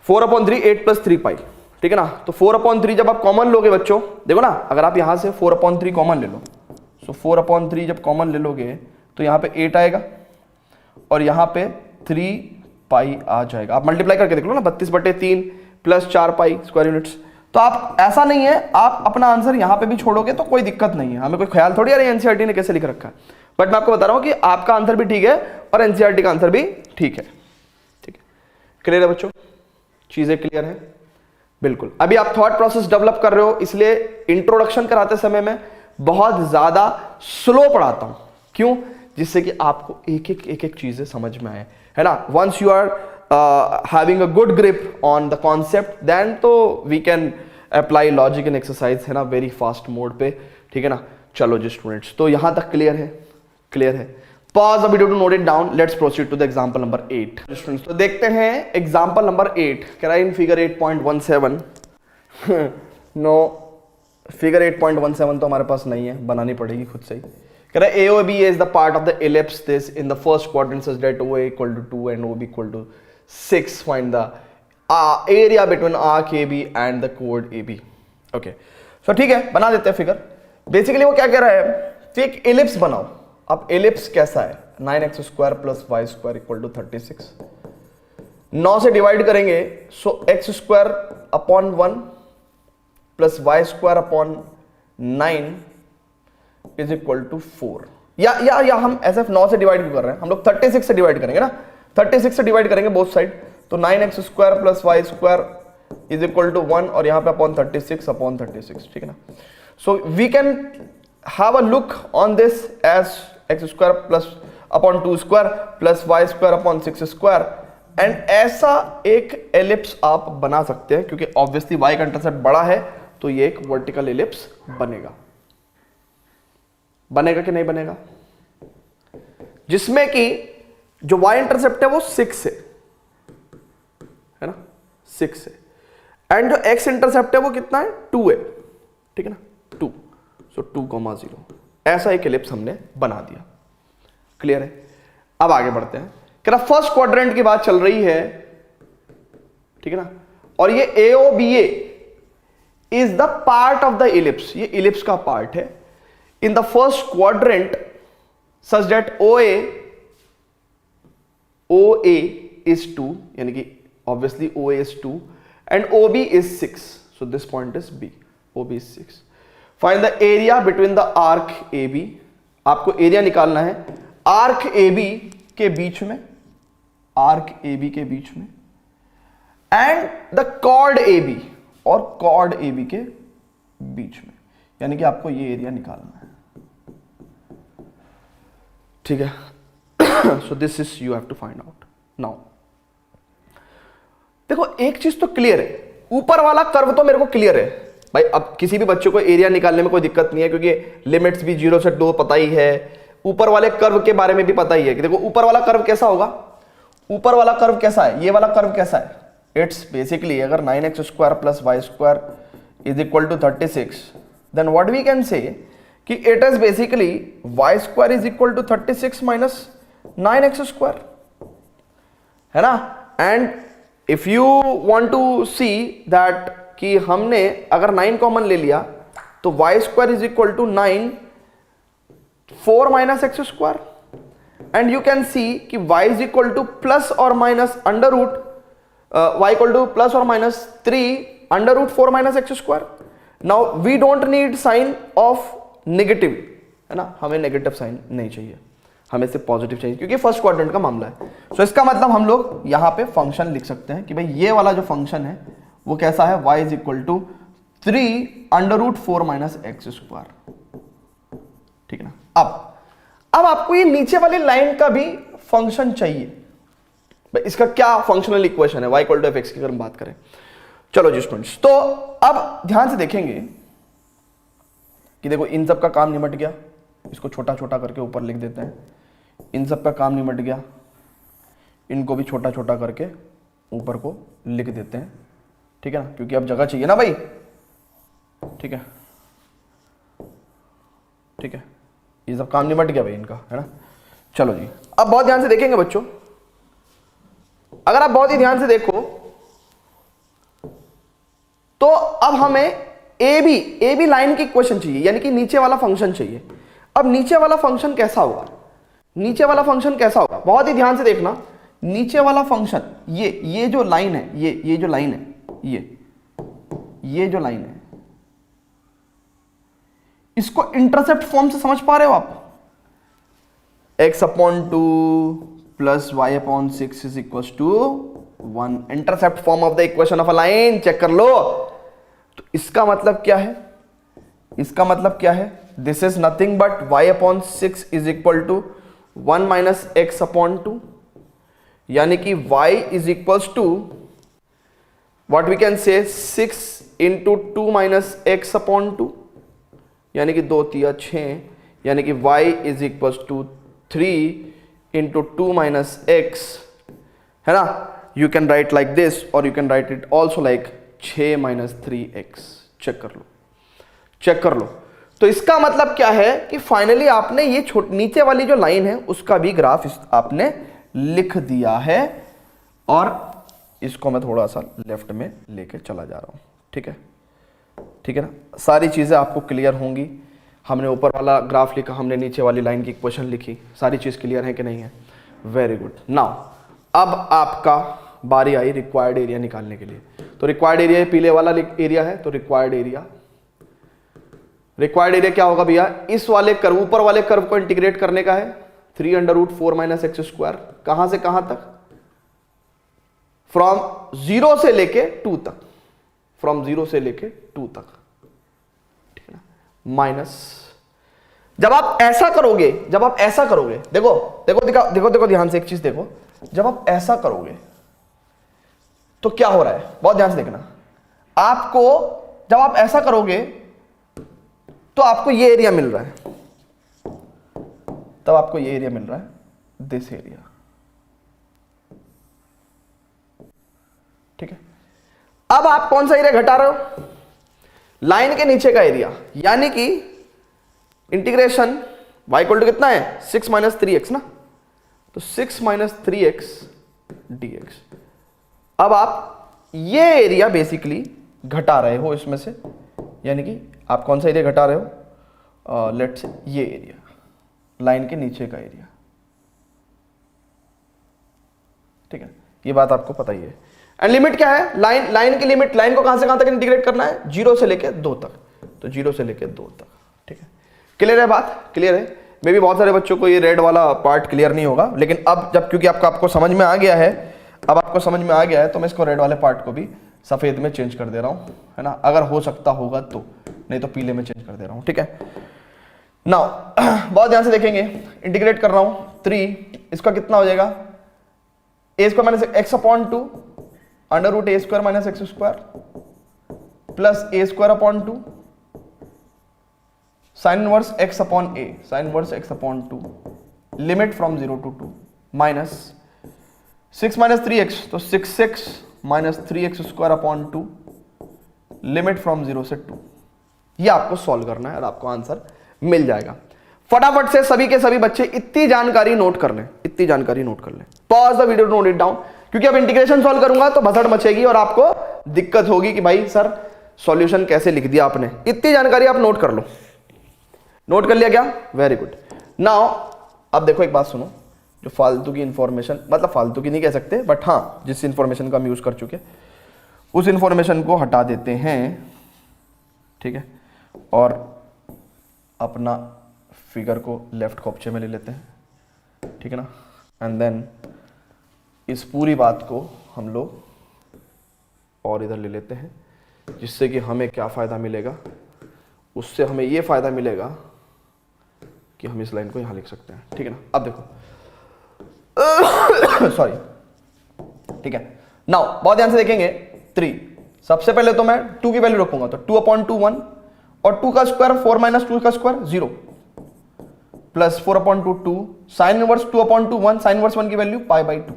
S1: 4/3 8 + 3π, ठीक है ना। तो 4/3 जब आप कॉमन लोगे बच्चों, देखो ना, अगर आप यहां से 4/3 कॉमन ले लो, सो 4/3 जब कॉमन ले लोगे तो यहाँ पे 8 आएगा और यहाँ पे 3π आ जाएगा। आप मल्टीप्लाई करके देख लो ना, 32/3 प्लस 4π स्क्वायर यूनिट्स। तो आप ऐसा नहीं है, आप अपना आंसर यहाँ पे भी छोड़ोगे तो कोई दिक्कत नहीं है, हमें कोई ख्याल थोड़ी आ रही है एनसीईआरटी ने कैसे लिख रखा है, बट मैं आपको बता रहा हूँ कि आपका आंसर भी ठीक है और एनसीईआरटी का आंसर भी ठीक है, ठीक है। क्लियर है बच्चों, चीजें क्लियर है, बिल्कुल। अभी आप थॉट प्रोसेस डेवलप कर रहे हो, इसलिए इंट्रोडक्शन कराते समय में बहुत ज्यादा स्लो पढ़ाता हूं, क्यों, जिससे कि आपको एक एक चीजें समझ में आए, है ना। Once you are having a good grip on the concept, then तो we can apply logic and exercise, है ना, वेरी फास्ट मोड पे, ठीक है ना। चलो जी स्टूडेंट्स, तो यहां तक क्लियर है, क्लियर है। Pause the video to note it down, let's proceed to the example number 8। Students तो देखते हैं एग्जांपल नंबर 8, कह रहा है इन फिगर 8.17 नो, फिगर 8.17 तो हमारे पास नहीं है, बनानी पड़ेगी खुद से ही। कह रहा है AOB is the part of the ellipse this in the first quadrant such that OA = 2 and OB = 6. Find the area between arc AB and the chord AB. Okay, so ठीक है, बना देते हैं फिगर। बेसिकली वो क्या कह रहा है कि एक एलिप्स बनाओ। अब एलिप्स कैसा है, 9x² + y² = 36। 9 से डिवाइड करेंगे, सो x²/1 प्लस y²/9 = 4। या हम ऐसे 9 से डिवाइड क्यों कर रहे हैं, हम लोग 36 से डिवाइड करेंगे ना, 36 से डिवाइड करेंगे बोथ साइड, तो 9x² + y² = 1 और यहाँ पे अपॉन 36, ठीक है ना। So we can have a look on this as x² + 2² + y² / 6² and ऐसा एक एलिप्स आप बना सकते हैं, क्योंकि ऑब्वियसली y का इंटरसेप्ट बड़ा है तो ये एक वर्टिकल एलिप्स बनेगा। बनेगा कि नहीं बनेगा? जिसमें कि जो y इंटरसेप्ट है वो 6 है ना, 6 है, एंड जो x इंटरसेप्ट है वो कितना है, 2 है, ठीक है ना, 2, सो 2,0 ऐसा एक एलिप्स हमने बना दिया। क्लियर है? अब आगे बढ़ते हैं। क्या फर्स्ट क्वाड्रेंट की बात चल रही है, ठीक है ना, और ये AOBA is the part of the ellipse, ये इलिप्स का पार्ट है in the first quadrant such that OA is 2, यानी कि obviously OA is 2 and OB is 6, so this point is B, OB is 6। Find the area between the arc AB, आपको area निकालना है arc AB के बीच में, arc AB के बीच में, एंड द कॉर्ड AB, और कॉर्ड AB के बीच में, यानी कि आपको ये एरिया निकालना है, ठीक है। So this is you have to find out now. देखो एक चीज तो क्लियर है, ऊपर वाला कर्व तो मेरे को क्लियर है भाई, अब किसी भी बच्चे को एरिया निकालने में कोई दिक्कत नहीं है, क्योंकि लिमिट्स भी 0 से 2 पता ही है, ऊपर वाले कर्व के बारे में भी पता ही है कि देखो ऊपर वाला कर्व कैसा होगा, ऊपर वाला कर्व कैसा है, ये वाला कर्व कैसा है, इट्स बेसिकली अगर 9x² + y² is equal to 36, then what we can say कि it is basically y² is equal to 36 minus 9x², है ना। And if you want to see that कि हमने अगर 9 कॉमन ले लिया तो y² is equal to 9 4 minus x², and you can see कि y is equal to plus और minus under root y equal to plus और minus 3 under root 4 minus x²। Now we don't need sign of negative, है ना, हमें negative sign नहीं चाहिए, हमें सिर्फ पॉजिटिव चाहिए, क्योंकि फर्स्ट क्वाड्रेंट का मामला है। सो इसका मतलब हम लोग यहां पे फंक्शन लिख सकते हैं कि भाई ये वाला जो फंक्शन है वो कैसा है, y is equal to 3 under root 4 minus x², ठीक है ना। अब आपको ये नीचे वाली लाइन का भी फंक्शन चाहिए, भाई इसका क्या फंक्शनल इक्वेशन है, y इक्वल टू fx की अगर हम बात करें। चलो जी स्टूडेंट्स, तो अब ध्यान से देखेंगे कि देखो इन सब का काम निमट गया, इसको छोटा छोटा करके ऊपर लिख देते हैं, इन सब का काम निमट गया, इनको भी छोटा छोटा करके ऊपर को लिख देते हैं, ठीक है ना, क्योंकि अब जगह चाहिए ना भाई, ठीक है, ठीक है, ये सब काम निमट गया भाई इनका, है ना। चलो जी, अब बहुत ध्यान से देखेंगे बच्चों, अगर आप बहुत ही ध्यान से देखो तो अब हमें ए बी लाइन की इक्वेशन चाहिए, यानी कि नीचे वाला फंक्शन चाहिए। अब नीचे वाला फंक्शन कैसा होगा, नीचे वाला फंक्शन कैसा होगा, बहुत ही ध्यान से देखना, नीचे वाला फंक्शन ये जो लाइन है, ये जो लाइन है, ये जो लाइन है, इसको इंटरसेप्ट फॉर्म से समझ पा रहे हो आप, x/2 plus y/6 is equal to 1, intercept form of the equation of a line, check कर लो। तो इसका मतलब क्या है, इसका मतलब क्या है, this is nothing but y/6 is equal to 1 minus x/2, यानी कि y is equal to what we can say 6 into 2 minus x/2, यानी कि 2 3 6, यानी कि y is equal to 3 into 2 minus x, है ना। You can write like this और you can write it also like 6 minus 3x, check कर लो, check कर लो। तो इसका मतलब क्या है कि फाइनली आपने ये नीचे वाली जो लाइन है उसका भी ग्राफ आपने लिख दिया है, और इसको मैं थोड़ा सा लेफ्ट में लेके चला जा रहा हूं, ठीक है, ठीक है ना। सारी चीजें आपको क्लियर होंगी, हमने ऊपर वाला ग्राफ लिखा, हमने नीचे वाली लाइन की इक्वेशन लिखी, सारी चीज क्लियर है कि नहीं है, वेरी गुड। नाउ अब आपका बारी आई रिक्वायर्ड एरिया निकालने के लिए। तो रिक्वायर्ड एरिया पीले वाला एरिया है, तो रिक्वायर्ड एरिया क्या होगा भैया, इस वाले कर्व, ऊपर वाले कर्व को इंटीग्रेट करने का है, 3 अंडर रूट 4 माइनस x², कहां से कहां तक, फ्रॉम 0 से लेके 2 तक, फ्रॉम 0 से लेके 2 तक, ठीक है ना, माइनस। जब आप ऐसा करोगे, जब आप ऐसा करोगे, देखो देखो देखो देखो देखो ध्यान से एक चीज देखो, जब आप ऐसा करोगे तो क्या हो रहा है, बहुत ध्यान से देखना। आपको जब आप ऐसा करोगे तो आपको ये एरिया मिल रहा है, तब आपको ये एरिया मिल रहा है, दिस एरिया, ठीक है। अब आप कौन सा एरिया घटा रहे हो, लाइन के नीचे का एरिया, यानी कि इंटीग्रेशन y इक्वल टू कितना है 6 माइनस 3x ना, तो 6 माइनस 3x dx। अब आप ये एरिया बेसिकली घटा रहे हो इसमें से, यानी कि आप कौन सा एरिया घटा रहे हो, लेट्स से ये एरिया, लाइन के नीचे का एरिया, ठीक है। ये बात आपको पता ही है। एंड लिमिट क्या है, लाइन की लिमिट, लाइन को कहां से कहां तक इंटीग्रेट करना है, 0 से लेके 2 तक, तो 0 से लेके 2 तक, ठीक है। क्लियर है बात, क्लियर है। मे भी बहुत सारे बच्चों को ये रेड वाला पार्ट क्लियर नहीं होगा, लेकिन अब जब क्योंकि आपको समझ में आ गया है, अब आपको समझ में आ गया है, तो मैं इसको रेड वाले पार्ट को भी सफेद में चेंज कर दे रहा हूं, है ना, अगर हो सकता होगा तो, नहीं तो पीले में चेंज कर दे रहा हूं, ठीक है। नाउ बहुत ध्यान से देखेंगे, इंटीग्रेट कर रहा हूं 3, इसका कितना हो जाएगा, a square minus x upon 2 under root a square minus x square plus a square upon 2 sine inverse x upon a, sine inverse x upon 2, limit from 0 to 2 minus 6 minus 3x, तो 6x minus 3x square upon 2, limit from 0 से 2। ये आपको solve करना है और आपको answer मिल जाएगा। फटाफट से सभी के सभी बच्चे इतनी जानकारी नोट कर लें, इतनी जानकारी नोट कर लें, pause the video, note it down, क्योंकि अब इंटीग्रेशन सॉल्व करूंगा तो भसड़ मचेगी और आपको दिक्कत होगी कि भाई सर सॉल्यूशन कैसे लिख दिया आपने। इतनी जानकारी आप नोट कर लो। नोट कर लिया क्या, वेरी गुड। नाउ अब देखो एक बात सुनो, जो फालतू की इंफॉर्मेशन, मतलब फालतू की नहीं कह सकते, बट हाँ जिस इंफॉर्मेशन का हम यूज कर चुके उस इंफॉर्मेशन को हटा देते हैं, ठीक है, और अपना फिगर को लेफ्ट कॉप्चे में ले लेते हैं, ठीक है ना। एंड देन इस पूरी बात को हम लोग और इधर ले लेते हैं, जिससे कि हमें क्या फ़ायदा मिलेगा, उससे हमें ये फ़ायदा मिलेगा कि हम इस लाइन को यहाँ लिख सकते हैं, ठीक है ना। अब देखो सॉरी, ठीक है। नाउ बहुत ध्यान से देखेंगे 3, सबसे पहले तो मैं 2 की वैल्यू रखूंगा, तो 2 अपॉन 2 1, और 2 का स्क्वायर 4 माइनस 2 का square 0, plus 4 upon 2 2, sine inverse 2 upon 2 1, sine inverse 1 की वैल्यू पाई बाई 2,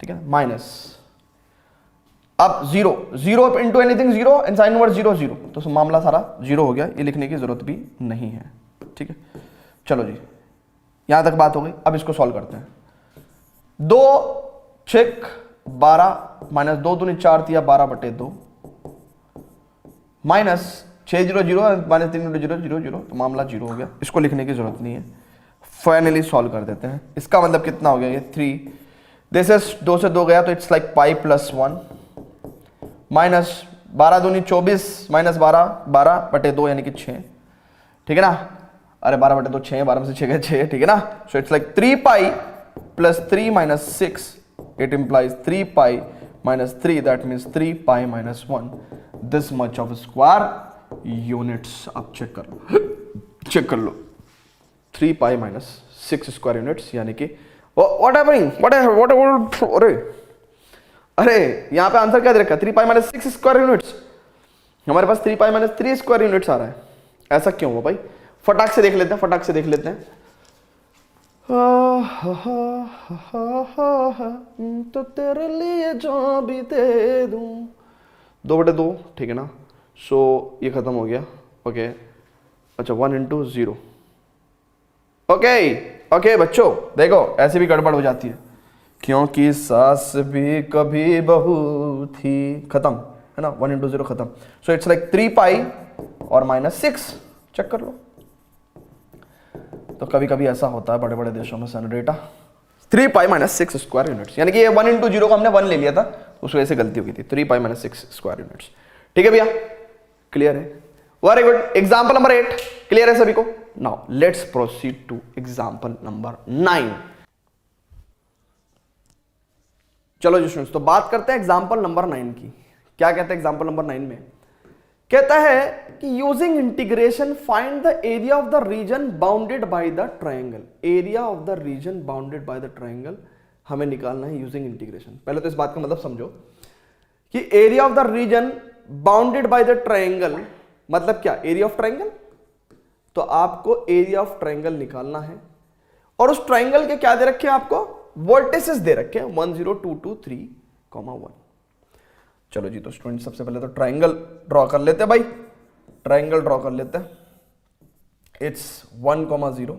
S1: ठीक है, माइनस अब 0 0 into anything 0 and sine inverse 0 0, तो मामला सारा 0 हो गया, ये लिखने की जरूरत भी नहीं है, ठीक है। चलो जी, यहां तक बात हो गई। अब इसको सॉल्व करते हैं। 2 6 12 माइनस 2 दूनी 4 दिया 12/2 माइनस 6 0 0 माइनस 3 0 0 0, तो मामला 0 हो गया, इसको लिखने की जरूरत नहीं है। फाइनली सॉल्व कर देते हैं। इसका मतलब कितना हो गया, ये 3, दिस इज 2 से 2 गया तो it's like pi plus 1 minus 12 दूनी 24 माइनस 12 12/2 यानी कि 6, ठीक है ना। अरे 12/2 6, 12 में से 6 गए 6, ठीक है ना। So it's like 3 pi plus 3 minus 6, it implies 3 pi minus 3, that means 3 pi minus 1, this much of square units. आप चेक कर लो, चेक कर लो, 3 पाई माइनस 6 स्क्वायर यूनिट्स, यानी कि व्हाट हैपनिंग, अरे यहां पे आंसर क्या दे रखा है, 3 पाई माइनस 6 स्क्वायर यूनिट्स, हमारे पास 3 पाई माइनस 3 स्क्वायर यूनिट्स आ रहा है। ऐसा क्यों हुआ भाई, फटाक से देख लेते हैं, फटाक से देख लेते हैं। तो तेरे लिए जो भी दे दूं, 2/2, ठीक है ना। सो ये खत्म हो गया, ओके। अच्छा 1 इंटू 0, ओके ओके बच्चों, देखो ऐसे भी गड़बड़ हो जाती है, क्योंकि सास भी कभी बहू थी, खत्म है ना, 1 इंटू 0 खत्म। सो इट्स लाइक 3 पाई और माइनस 6, चेक कर लो। तो कभी कभी ऐसा होता है बड़े बड़े देशों में सन डेटा, 3 पाई माइनस 6 स्क्वायर यूनिट्स, यानी कि ये 1 इंटू 0 को हमने 1 ले लिया था, उस वजह से गलती हो गई थी, 3 पाई माइनस 6 स्क्वायर यूनिट्स, ठीक है भैया, क्लियर है, very good. Example number 8 clear है सभी को। Now let's proceed to example number 9। चलो जी स्टूडेंट्स, तो बात करते हैं एग्जाम्पल नंबर 9 की। क्या कहते हैं एग्जाम्पल नंबर 9 में, कहता है कि using integration find the area of the region bounded by the triangle, area of the region bounded by the triangle हमें निकालना है यूजिंग इंटीग्रेशन। पहले तो इस बात का मतलब समझो कि area of the region bounded by the triangle, मतलब क्या, एरिया ऑफ ट्रायंगल। तो आपको एरिया ऑफ ट्रायंगल निकालना है और उस ट्रायंगल के क्या दे रखे हैं आपको, वर्टिसेस दे रखे हैं 1 0 2 2 3, 1। चलो जी, तो स्टूडेंट सबसे पहले तो ट्रायंगल ड्रॉ कर लेते हैं भाई, ट्रायंगल ड्रॉ कर लेते हैं। इट्स 1 0,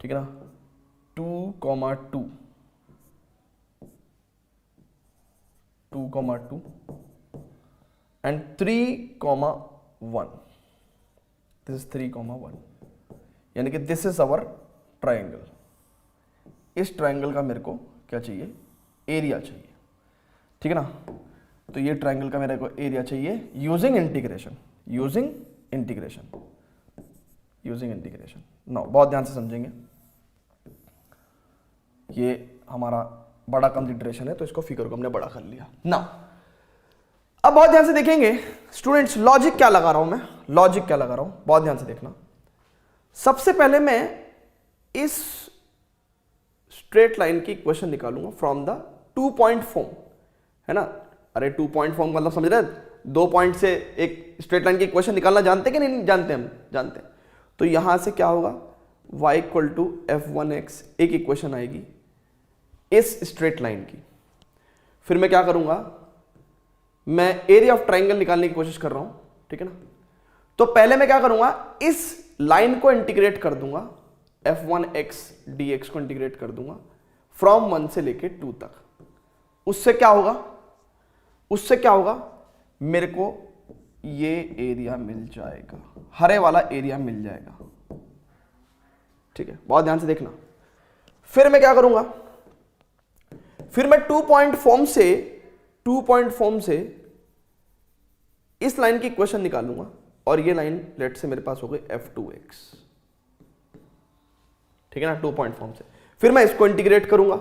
S1: ठीक है ना, 2 2, 2 2 एंड 3 1। दिस इज 3 1, यानी कि दिस इज अवर ट्रायंगल। इस ट्रायंगल का मेरे को क्या चाहिए, एरिया चाहिए, ठीक है ना। तो ये ट्रायंगल का मेरे को एरिया चाहिए using integration, using integration, using integration. No, बहुत ध्यान से समझेंगे, ये हमारा बड़ा कंसिडरेशन है तो इसको फिगर को हमने बड़ा कर लिया ना। अब बहुत ध्यान से देखेंगे स्टूडेंट्स, लॉजिक क्या लगा रहा हूं मैं, लॉजिक क्या लगा रहा हूं, बहुत ध्यान से देखना। सबसे पहले मैं इस स्ट्रेट लाइन की इक्वेशन निकालूंगा फ्रॉम द 2 पॉइंट फॉर्म, है ना। अरे 2 पॉइंट फॉर्म मतलब समझ रहे, 2 पॉइंट से एक स्ट्रेट लाइन की इक्वेशन निकालना जानते कि नहीं जानते, हम जानते हैं। तो यहां से क्या होगा, y = f1x एक इक्वेशन आएगी इस स्ट्रेट लाइन की। फिर मैं क्या करूंगा, मैं एरिया ऑफ ट्रायंगल निकालने की कोशिश कर रहा हूं, ठीक है ना। तो पहले मैं क्या करूंगा, इस लाइन को इंटीग्रेट कर दूंगा, f1x dx को इंटीग्रेट कर दूंगा फ्रॉम 1 से लेके 2 तक। उससे क्या होगा, उससे क्या होगा, मेरे को ये एरिया मिल जाएगा, हरे वाला एरिया मिल जाएगा, ठीक है। बहुत ध्यान से देखना। फिर मैं क्या करूंगा, फिर मैं 2 पॉइंट फॉर्म से इस लाइन की इक्वेशन निकालूंगा और ये लाइन लेट से मेरे पास हो गई f2x, ठीक है ना, 2 पॉइंट फॉर्म से। फिर मैं इसको इंटीग्रेट करूंगा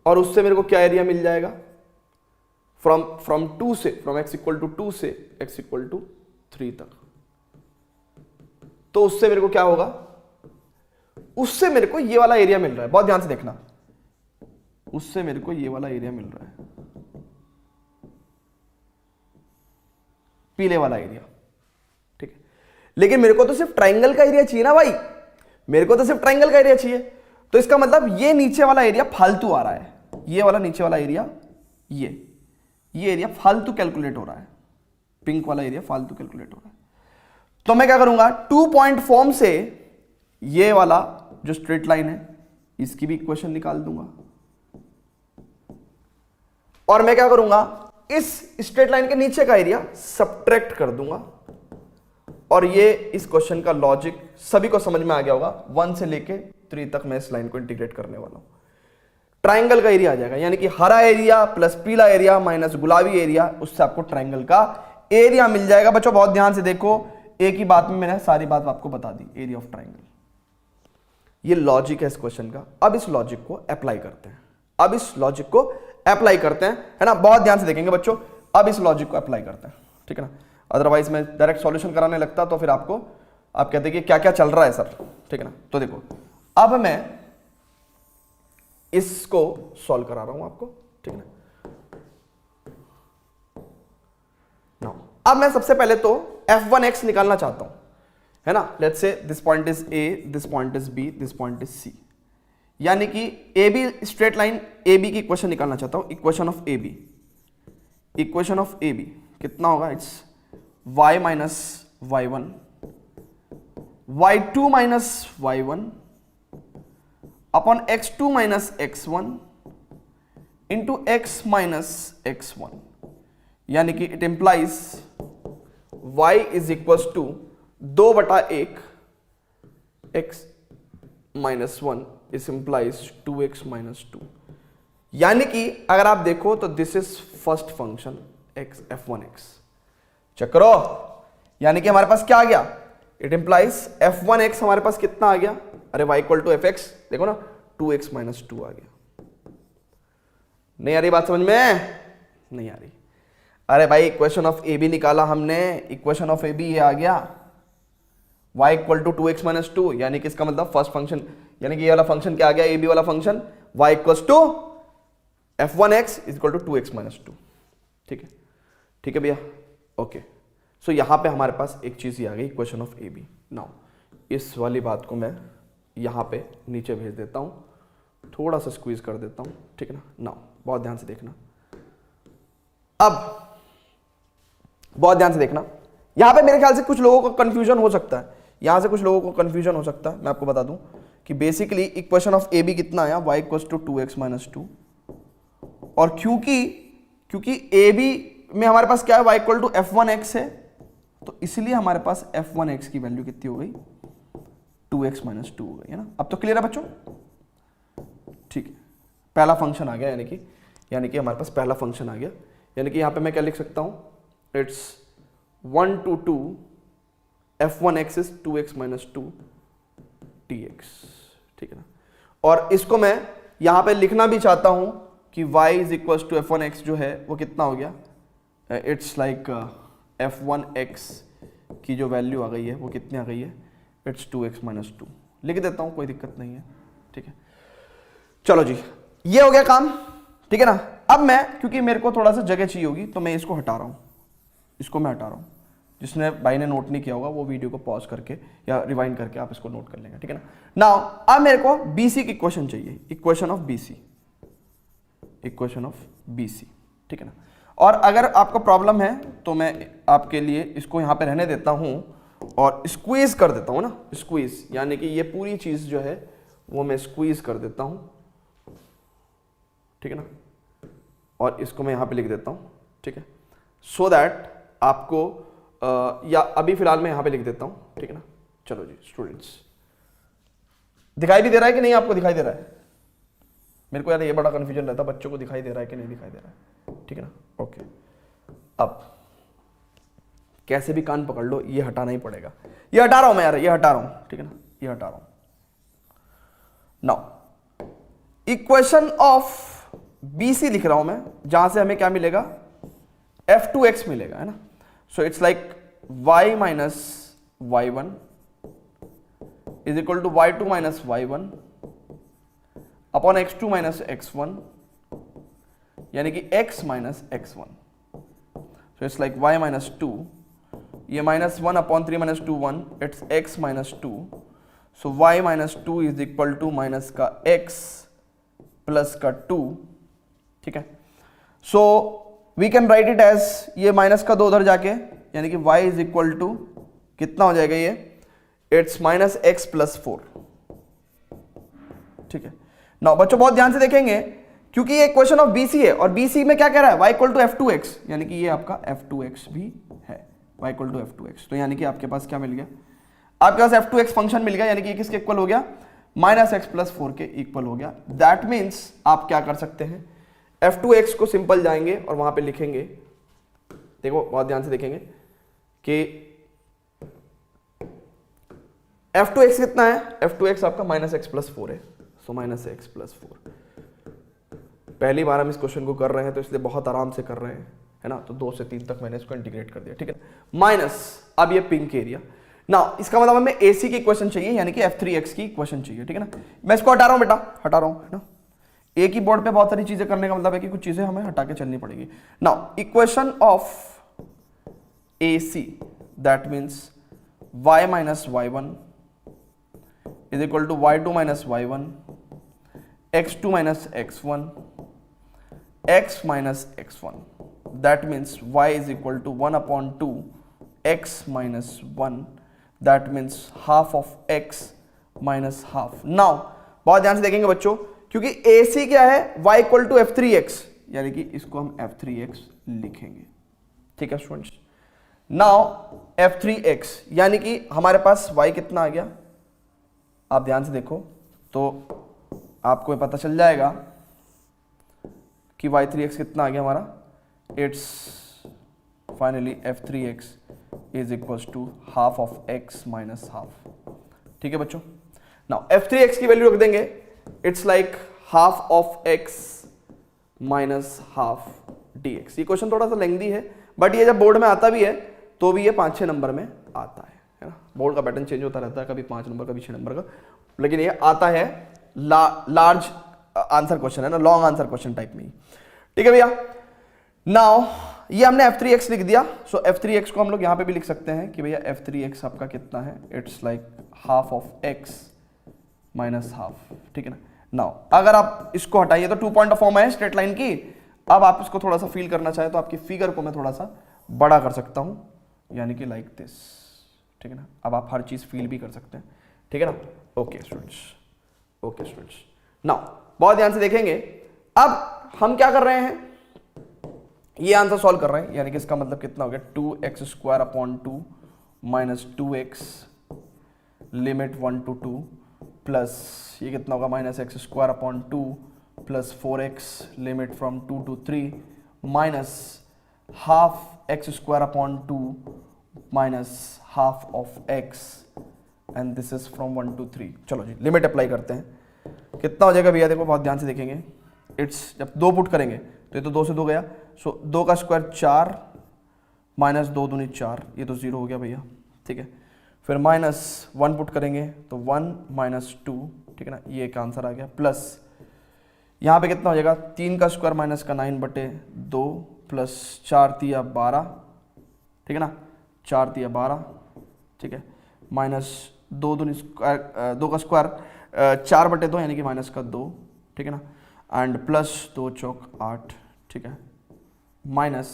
S1: और उससे मेरे को क्या एरिया मिल जाएगा, फ्रॉम 2 से, फ्रॉम x = 2 से x = 3 तक। तो उससे मेरे को क्या होगा, उससे मेरे को ये वाला एरिया मिल रहा है, बहुत ध्यान से देखना, उससे मेरे को ये वाला एरिया मिल रहा है, पीले वाला एरिया, ठीक है। लेकिन मेरे को तो सिर्फ ट्रायंगल का एरिया चाहिए ना भाई, मेरे को तो सिर्फ ट्रायंगल का एरिया चाहिए। तो इसका मतलब ये नीचे वाला एरिया फालतू आ रहा है, ये वाला नीचे वाला एरिया, ये एरिया फालतू कैलकुलेट हो रहा है, पिंक वाला एरिया फालतू कैलकुलेट हो रहा है। तो मैं क्या करूंगा, 2 पॉइंट फॉर्म से ये वाला जो स्ट्रेट लाइन है इसकी भी इक्वेशन निकाल दूंगा और मैं क्या करूंगा, इस स्ट्रेट लाइन के नीचे का एरिया सब्ट्रैक्ट कर दूंगा। और ये इस क्वेश्चन का लॉजिक सभी को समझ में आ गया होगा, 1 से लेके 3 तक मैं इस लाइन को इंटीग्रेट करने वाला हूं। ट्रायंगल का एरिया आ जाएगा, यानी कि हरा एरिया प्लस पीला एरिया माइनस गुलाबी एरिया, उससे आपको ट्रायंगल का एरिया मिल जाएगा। बच्चों बहुत ध्यान से देखो, एक ही बात में मैंने सारी बात आपको बता दी, एरिया ऑफ ट्रायंगल। ये लॉजिक है इस क्वेश्चन का। अब इस लॉजिक को अप्लाई करते हैं, अब इस लॉजिक को अप्लाई करते हैं, है ना। बहुत ध्यान से देखेंगे बच्चों, अब इस लॉजिक को अप्लाई करते हैं, ठीक है ना। अदरवाइज मैं डायरेक्ट सॉल्यूशन कराने लगता तो फिर आपको आप कहते कि क्या क्या चल रहा है सर, ठीक है ना। तो देखो, अब मैं इसको सॉल्व करा रहा हूं आपको, ठीक है ना। अब मैं सबसे पहले तो f1x निकालना चाहता हूं, है ना। Let's say this point is a, this point is b, this point is c, यानी कि AB स्ट्रेट लाइन AB की इक्वेशन निकालना चाहता हूं। Equation of AB, equation of AB कितना होगा, it's y minus y1, y2 minus y1 upon x2 minus x1 into x minus x1, यानी कि it implies y is equal to 2/1 x minus 1 इस implies 2x minus 2, यानी कि अगर आप देखो तो this is first function x f1x। Check करो, यानी कि हमारे पास क्या आ गया, इट इंप्लाइज f1x हमारे पास कितना आ गया, अरे y इक्वल टू fx, देखो ना 2x माइनस 2 आ गया। नहीं आ रही बात समझ में, नहीं आ रही। अरे भाई इक्वेशन ऑफ AB निकाला हमने, इक्वेशन ऑफ AB ये आ गया, y equal to 2x minus 2, यानी कि इसका मतलब फर्स्ट फंक्शन, यानी कि ये वाला फंक्शन क्या आ गया, ab वाला function y equal to f1x is equal to 2x minus 2। ठीक है, ठीक है भैया, ओके। सो यहां पे हमारे पास एक चीज ही आ गई, इक्वेशन ऑफ ab। नाउ इस वाली बात को मैं यहां पे नीचे भेज देता हूं, थोड़ा सा स्क्वीज कर देता हूं, ठीक है ना। नाउ बहुत ध्यान से देखना, अब बहुत ध्यान से देखना, यहां पे मेरे ख्याल से कुछ लोगों को कंफ्यूजन हो सकता है, यहां से कुछ लोगों को कंफ्यूजन हो सकता है। मैं आपको बता दूं कि basically equation of A B कितना आया, y equals to 2x minus 2, और क्योंकि ए बी में हमारे पास क्या है, y इक्वल टू f1x है, तो इसलिए हमारे पास f1x की वैल्यू कितनी हो गई, 2x माइनस 2 हो गई, है ना। अब तो क्लियर है बच्चों, ठीक है। पहला फंक्शन आ गया, यानी कि हमारे पास पहला फंक्शन आ गया, यानी कि यहां पे मैं क्या लिख सकता हूं, it's 1 to 2 f1x is 2x minus 2 dx, ठीक है ना। और इसको मैं यहां पे लिखना भी चाहता हूं कि y is equals to f1x जो है वो कितना हो गया, इट्स लाइक f1x की जो वैल्यू आ गई है वो कितनी आ गई है, इट्स 2x minus 2, लिख देता हूं, कोई दिक्कत नहीं है, ठीक है। चलो जी, ये हो गया काम, ठीक है ना। अब मैं, क्योंकि मेरे को थोड़ा सा जगह चाहिए होगी, तो मैं इसको हटा रहा हूं, इसको मैं हटा रहा हूं। जिसने भाई ने नोट नहीं किया होगा वो वीडियो को पॉज करके या रिवाइंड करके आप इसको नोट कर लेंगे, ठीक है ना। नाउ अब मेरे को बीसी की इक्वेशन चाहिए, equation of BC, equation of BC, ठीक है ना। और अगर आपको प्रॉब्लम है तो मैं आपके लिए इसको यहां पे रहने देता हूं और स्क्वीज कर देता हूं ना, स्क्वीज, यानी कि ये पूरी चीज जो है वो मैं स्क्वीज कर देता हूं, ठीक है ना। और इसको मैं यहां पे लिख देता हूं, ठीक है, सो दैट आपको या अभी फिलहाल मैं यहां पे लिख देता हूं, ठीक है ना। चलो जी स्टूडेंट्स, दिखाई भी दे रहा है कि नहीं, आपको दिखाई दे रहा है? मेरे को यार ये बड़ा कंफ्यूजन रहता, बच्चों को दिखाई दे रहा है कि नहीं दिखाई दे रहा है, ठीक है ना, ओके। अब कैसे भी कान पकड़ लो, ये हटाना ही पड़ेगा, ये हटा रहा हूं मैं यार, ये हटा रहा हूं, ठीक है ना, ये हटा रहा हूं। नाउ इक्वेशन ऑफ बीसी लिख रहा हूं मैं, जहां से हमें क्या मिलेगा, f2x मिलेगा, है ना। So it's like y minus y1 is equal to y2 minus y1 upon x2 minus x1, यानी कि x minus x1. So it's like y minus 2, ये minus 1 upon 3 minus 2 1, it's x minus 2. So y minus 2 is equal to minus का x plus का 2, ठीक है। So we can write it as, ये minus का 2 उधर जाके, यानी कि y इज इक्वल टू कितना हो जाएगा ये, इट्स माइनस एक्स प्लस 4, ठीक है। नाउ बच्चों बहुत ध्यान से देखेंगे, क्योंकि ये इक्वेशन ऑफ बीसी है और बीसी में क्या कह रहा है, y इक्वल टू f2x, यानी कि ये आपका f2x भी है, y इक्वल टू f2x, तो यानी कि आपके पास क्या मिल गया, आपके पास f2x फंक्शन मिल गया, यानी कि किसके इक्वल हो गया, माइनस एक्स प्लस 4 के इक्वल हो गया। दैट मीन्स आप क्या कर सकते हैं, f2x को सिंपल जाएंगे और वहां पे लिखेंगे, देखो बहुत ध्यान से देखेंगे कि f2x कितना है, f2x आपका माइनस एक्स प्लस 4 है, सो माइनस एक्स प्लस 4। पहली बार हम इस क्वेश्चन को कर रहे हैं तो इसलिए बहुत आराम से कर रहे हैं, है ना, तो 2 से 3 तक मैंने इसको इंटीग्रेट कर दिया, ठीक है। माइनस, अब ये पिंक एरिया, ना इसका मतलब हमें AC की इक्वेशन चाहिए, यानी कि f3x की इक्वेशन चाहिए, ठीक है ना। मैं इसको हटा रहा हूं बेटा, हटा रहा हूं, है ना। एक ही बोर्ड पे बहुत सारी चीजें करने का मतलब है कि कुछ चीजें हमें हटा के चलनी पड़ेगी। Now equation of AC, that means y minus y1 is equal to y2 minus y1, x2 minus x1, x minus x1, that means y is equal to 1 upon 2 x minus 1, that means half of x minus half. Now बहुत ध्यान से देखेंगे बच्चों, क्योंकि AC क्या है, y equal to f3x, यानी कि इसको हम f3x लिखेंगे, ठीक है स्टूडेंट्स। नाउ f3x, यानी कि हमारे पास y कितना आ गया, आप ध्यान से देखो तो आपको पता चल जाएगा कि y3x कितना आ गया हमारा, it's finally f3x is equals to half of x minus half, ठीक है बच्चों। नाउ f3x की वैल्यू रख देंगे, it's like half of x minus half dx। ये क्वेश्चन थोड़ा सा लेंथी है, बट ये जब बोर्ड में आता भी है तो भी ये 5-6 नंबर में आता है है ना, बोर्ड का पैटर्न चेंज होता रहता है, कभी 5 नंबर कभी 6 नंबर का, लेकिन ये आता है लार्ज आंसर क्वेश्चन है ना, लॉन्ग आंसर क्वेश्चन टाइप में ही। ठीक है भैया, नाउ ये हमने f3x लिख दिया, सो f3x को हम लोग यहां पे भी लिख सकते हैं कि भैया f3x आपका कितना है, it's like half of x minus half. ठीक है ना, नाउ अगर आप इसको हटाइए तो 2 पॉइंट फॉर्म है स्ट्रेट लाइन की। अब आप इसको थोड़ा सा फील करना चाहे तो आपकी फिगर को मैं थोड़ा सा बड़ा कर सकता हूं, यानी कि लाइक दिस। ठीक है ना, अब आप हर चीज फील भी कर सकते हैं। ठीक है ना, okay students, okay students, now बहुत ध्यान से देखेंगे। अब हम क्या कर रहे हैं, ये आंसर सॉल्व कर रहे हैं, यानी कि इसका मतलब कितना हो गया, 2x² upon 2 minus 2x limit 1 to 2 plus ये कितना होगा, minus x² upon 2 plus 4x limit from 2 to 3 minus half x² upon 2 minus half of x and this is from 1 to 3। चलो जी लिमिट अप्लाई करते हैं, कितना हो जाएगा भैया, देखो बहुत ध्यान से देखेंगे। इट्स जब 2 पुट करेंगे तो ये तो 2 से 2 गया, सो 2 का स्क्वायर 4 माइनस 2 दूनी 4, ये तो 0 हो गया भैया। ठीक है, फिर माइनस 1 पुट करेंगे तो 1 माइनस 2, ठीक है ना, ये एक आंसर आ गया। प्लस यहाँ पे कितना हो जाएगा, 3 का स्क्वायर माइनस का 9/2 प्लस 4 तिया 12, ठीक है ना, 4 तिया 12, ठीक है, माइनस 2 दूनी स्क्वायर 2 का स्क्वायर 4/2 यानी कि माइनस का 2, ठीक है ना, एंड प्लस 2 चौक 8, ठीक है, माइनस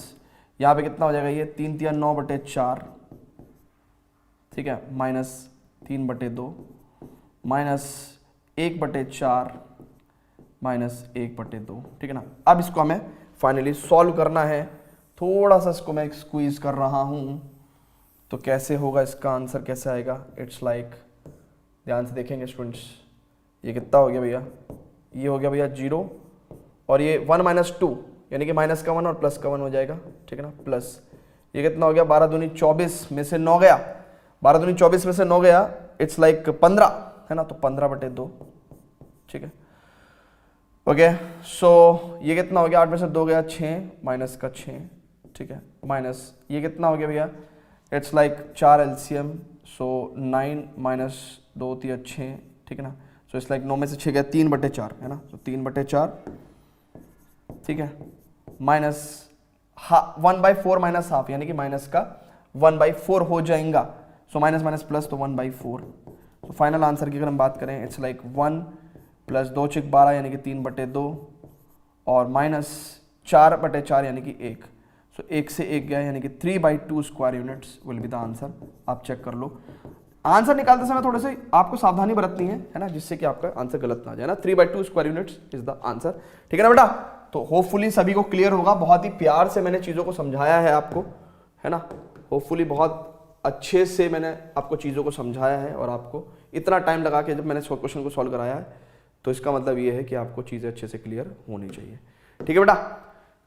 S1: यहाँ पे कितना हो जाएगा, ये 3 तिया 9/4, ठीक है, माइनस 3/2 माइनस 1/4 माइनस 1/2, ठीक है ना। अब इसको हमें फाइनली सॉल्व करना है, थोड़ा सा इसको मैं स्क्वीज कर रहा हूं, तो कैसे होगा इसका आंसर, कैसे आएगा, इट्स लाइक ध्यान से देखेंगे स्टूडेंट्स, ये कितना हो गया भैया, ये हो गया भैया 0 और ये 1 माइनस 2 यानी कि माइनस का 1 और प्लस का 1 हो जाएगा, ठीक है ना, प्लस ये कितना हो गया, 12 दूनी 24 में से 9 गया, 12 दूनी 24 में से 9 गया, इट्स लाइक 15 है ना, तो 15/2, ठीक है, ओके। सो ये कितना हो गया, 8 में से 2 गया 6 माइनस का 6, ठीक है, माइनस ये कितना हो गया भैया, it's like 4 LCM, so 9 minus 2 तिया 6, ठीक है ना, सो इट्स लाइक 9 में से 6 गया 3/4 है ना, तो 3/4, ठीक है, माइनस 1/4 माइनस हाफ यानी कि माइनस का 1/4 हो जाएगा, सो माइनस माइनस प्लस तो 1/4, तो फाइनल आंसर की अगर हम बात करें इट्स लाइक 1 प्लस 2 चिक 12 यानी कि 3/2 और माइनस 4/4 यानी कि 1, सो 1 से 1 गया यानी कि 3/2 square units will be the answer. आप चेक कर लो, आंसर निकालते समय थोड़े से आपको सावधानी बरतनी है ना, जिससे कि आपका आंसर गलत ना जाए ना। 3/2 square units is the answer, ठीक है ना बेटा। तो होपफुली सभी को क्लियर होगा, बहुत ही प्यार से मैंने चीज़ों को समझाया है आपको, है ना, होपफुली बहुत अच्छे से मैंने आपको चीज़ों को समझाया है, और आपको इतना टाइम लगा के जब मैंने क्वेश्चन को सॉल्व कराया है, तो इसका मतलब ये है कि आपको चीज़ें अच्छे से क्लियर होनी चाहिए, ठीक है बेटा।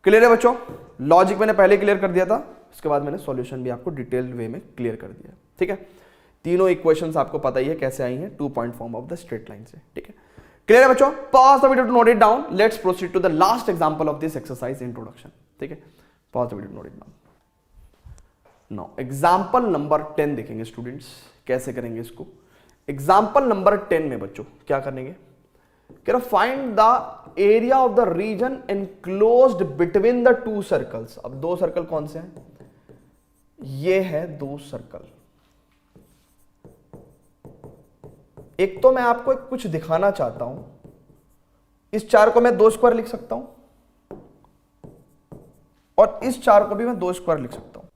S1: क्लियर है बच्चों, लॉजिक मैंने पहले क्लियर कर दिया था, उसके बाद मैंने सॉल्यूशन भी आपको डिटेल्ड वे में क्लियर कर दिया, ठीक है। तीनों इक्वेशंस आपको पता ही है कैसे आई हैं, 2 point form of the straight line से, ठीक है। क्लियर है बच्चों, pause the video to note it down, let's proceed to the last example of this exercise introduction, ठीक है। Pause the video, note it down. Now example number 10 देखेंगे students, कैसे करेंगे इसको। एग्जांपल नंबर 10 में बच्चों क्या करेंगे, कह रहा find the area of the region enclosed between the 2 circles. अब 2 सर्कल कौन से हैं, ये है 2 सर्कल। एक तो मैं आपको कुछ दिखाना चाहता हूं, इस 4 को मैं 2 स्क्वायर लिख सकता हूं, और इस 4 को भी मैं 2 स्क्वायर लिख सकता हूं।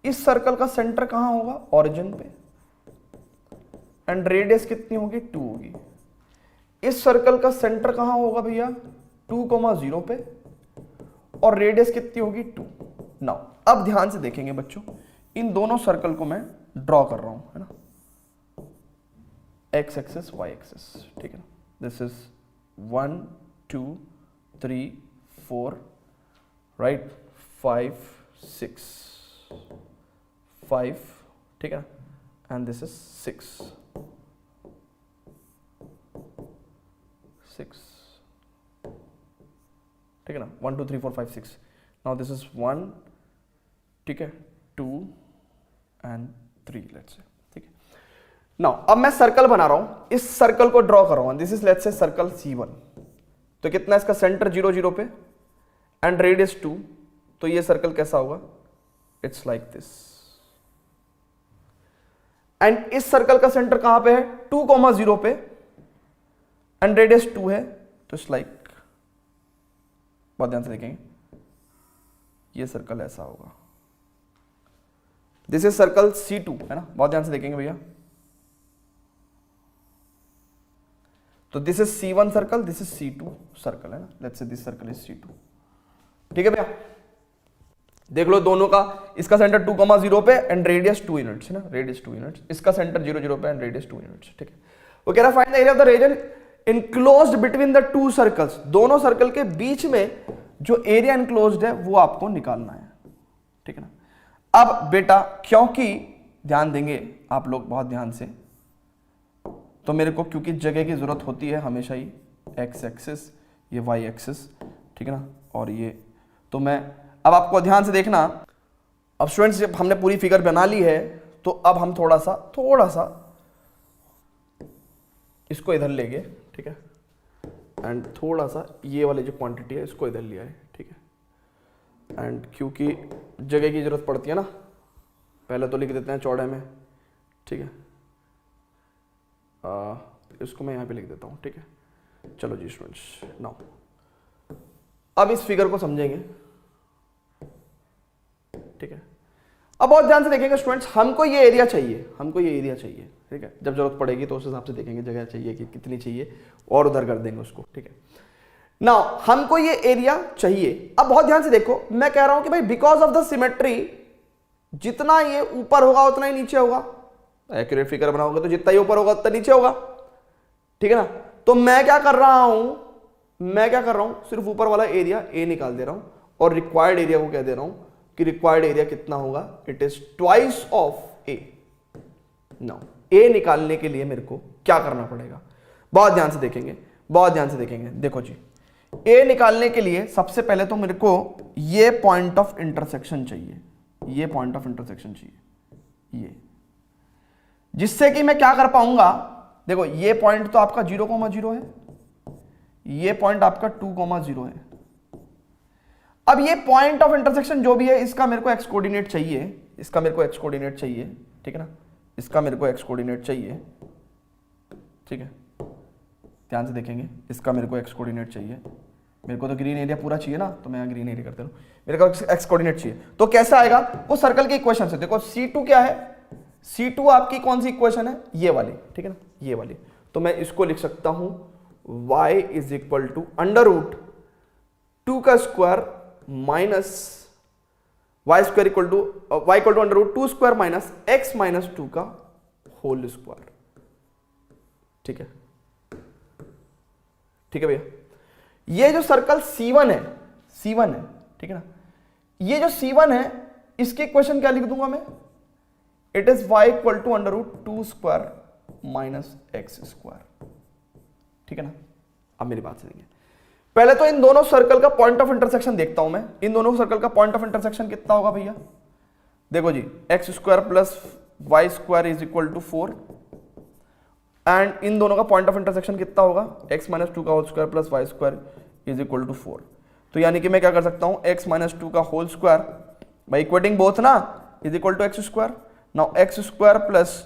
S1: इस सर्कल का सेंटर कहां होगा, ओरिजिन पे, एंड रेडियस कितनी होगी, 2 होगी। इस सर्कल का सेंटर कहां होगा भैया, 2,0 पे, और रेडियस कितनी होगी, 2। नाउ अब ध्यान से देखेंगे बच्चों, इन दोनों सर्कल को मैं ड्रॉ कर रहा हूं, है ना, x एक्सिस y एक्सिस, ठीक है ना, दिस इज 1 2 3 4 राइट, 5 6 5, ठीक है, एंड दिस इज 6 ठीक है ना, 1 2 3 4 5 6। नाउ दिस इज 1, ठीक है, 2 एंड 3 लेट्स से, ठीक है। नाउ अब मैं सर्कल बना रहा हूं, इस सर्कल को ड्रॉ कर रहा हूं, this is let's say circle C1। तो कितना इसका सेंटर 0 0 पे एंड रेडियस 2, तो ये सर्कल कैसा होगा, इट्स लाइक दिस। एंड इस सर्कल का सेंटर कहां पे है, 2, 0 पे एंड रेडियस 2 है, तो इट्स लाइक, बहुत ध्यान से देखेंगे, ये सर्कल ऐसा होगा। दिस इज सर्कल C2 है ना, बहुत ध्यान से देखेंगे भैया। तो this is C1 circle, this is C2 circle है ना, let's say this circle is C2, ठीक है भैया। देख लो दोनों का, इसका सेंटर 2, 0 पे एंड रेडियस 2 यूनिट्स है ना, रेडियस 2 यूनिट्स, इसका सेंटर 0 0 पे एंड रेडियस 2 यूनिट्स, ठीक है। वो कह रहा find the area of the region enclosed between the two circles, दोनों सर्कल के बीच में जो एरिया इनक्लोज्ड है वो आपको निकालना है, ठीक है ना। अब बेटा क्योंकि ध्यान देंगे आप लोग बहुत ध्यान से, तो मेरे को क्योंकि जगह की जरूरत होती है हमेशा ही, एक्स एक्सिस, ये वाई एक्सिस, ठीक है ना, और ये, तो मैं अब आपको ध्यान से देखना। अब स्टूडेंट्स जब हमने पूरी फिगर बना ली है तो अब हम थोड़ा सा इसको इधर लेंगे, ठीक है, एंड थोड़ा सा ये वाली जो क्वांटिटी है इसको इधर लिया है, ठीक है। एंड क्योंकि जगह की जरूरत पड़ती है ना, पहले तो लिख देते हैं चौड़े में, ठीक है, इसको मैं यहाँ पे लिख देता हूँ, ठीक है। चलो जी स्टूडेंट्स, नाउ अब इस फिगर को समझेंगे, ठीक है। अब बहुत ध्यान से देखेंगे स्टूडेंट्स, हमको ये एरिया चाहिए, ठीक है। जब जरूरत पड़ेगी तो उस हिसाब से देखेंगे जगह चाहिए कि कितनी चाहिए और उधर कर देंगे उसको, ठीक है। नाउ हमको ये एरिया चाहिए। अब बहुत ध्यान से देखो, मैं कह रहा हूं कि भाई बिकॉज ऑफ द सिमेट्री, जितना ये ऊपर होगा उतना ही नीचे होगा। एक्यूरेट फिगर बनाओगे तो जितना ही ऊपर होगा उतना नीचे होगा, ठीक है ना। तो मैं क्या कर रहा हूं, सिर्फ ऊपर वाला एरिया ए निकाल दे रहा हूं और रिक्वायर्ड एरिया को कह दे रहा हूं कि रिक्वायर्ड एरिया कितना होगा, it is twice of a. Now a निकालने के लिए मेरे को क्या करना पड़ेगा, बहुत ध्यान से देखेंगे, देखो जी, ए निकालने के लिए सबसे पहले तो मेरे को ये पॉइंट ऑफ इंटरसेक्शन चाहिए, ये, जिससे कि मैं क्या कर पाऊंगा, देखो ये पॉइंट तो आपका 0,0 है, ये पॉइंट आपका 2,0 है। अब ये पॉइंट ऑफ इंटरसेक्शन जो भी है इसका मेरे को एक्स कोऑर्डिनेट चाहिए, ठीक है ना, इसका मेरे को एक्स कोऑर्डिनेट चाहिए, ठीक है। ध्यान से देखेंगे, इसका मेरे को एक्स कोऑर्डिनेट चाहिए, मेरे को तो ग्रीन एरिया पूरा चाहिए ना, तो मैं यहाँ ग्रीन एरिया करते रहूं, मेरे को एक्स कोऑर्डिनेट चाहिए। तो कैसा आएगा वो सर्कल की इक्वेशन से, देखो C2 क्या है, C2 आपकी कौन सी इक्वेशन है, ये वाली, ठीक है ना, ये वाली। तो मैं इसको लिख सकता हूं y इज इक्वल टू √2 का square minus y square equal to √2 square minus x minus 2 का होल स्क्वायर, ठीक है भैया। ये जो सर्कल C1 है, ठीक है ना, ये जो C1 है इसकी इक्वेशन क्या लिख दूंगा मैं, it is y equal to √2 square minus x square, ठीक है ना। अब मेरी बात सुनिए, पहले तो इन दोनों सर्कल का पॉइंट ऑफ इंटरसेक्शन देखता हूं मैं। इन दोनों सर्कल का पॉइंट ऑफ इंटरसेक्शन कितना होगा भैया, देखो जी, x square plus Y square is equal to 4, and इन दोनों का पॉइंट ऑफ इंटरसेक्शन कितना होगा, x माइनस 2 का whole square plus Y square is equal to 4। तो यानी कि मैं क्या कर सकता हूं, x माइनस 2 का whole square by equating both ना is equal to x square. Now x square plus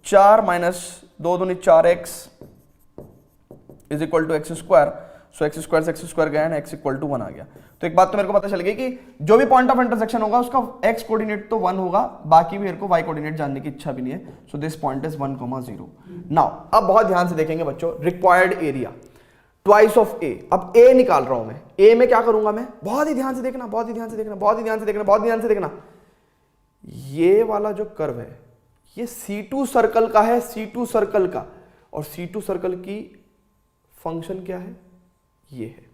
S1: 4 minus 2 दूनी 4x is equal to x square. So x square से एक्स स्क्वायर गया, एक्स इक्वल टू 1 आ गया। तो एक बात तो मेरे को पता चल गई कि जो भी पॉइंट ऑफ इंटरसेक्शन होगा उसका एक्स कोऑर्डिनेट तो 1 होगा, बाकी मेरे को वाई कोऑर्डिनेट जानने की इच्छा भी नहीं है। So this point is 1,0। Now अब बहुत ध्यान से देखेंगे बच्चों, रिक्वायर्ड एरिया ट्वाइस ऑफ ए। अब ए निकाल रहा हूं मैं, ए में क्या करूंगा मैं, बहुत ही ध्यान से देखना, ये वाला जो कर्व है ये C2 सर्कल का है, C2 सर्कल का, और C2 सर्कल की फंक्शन क्या है, ये है।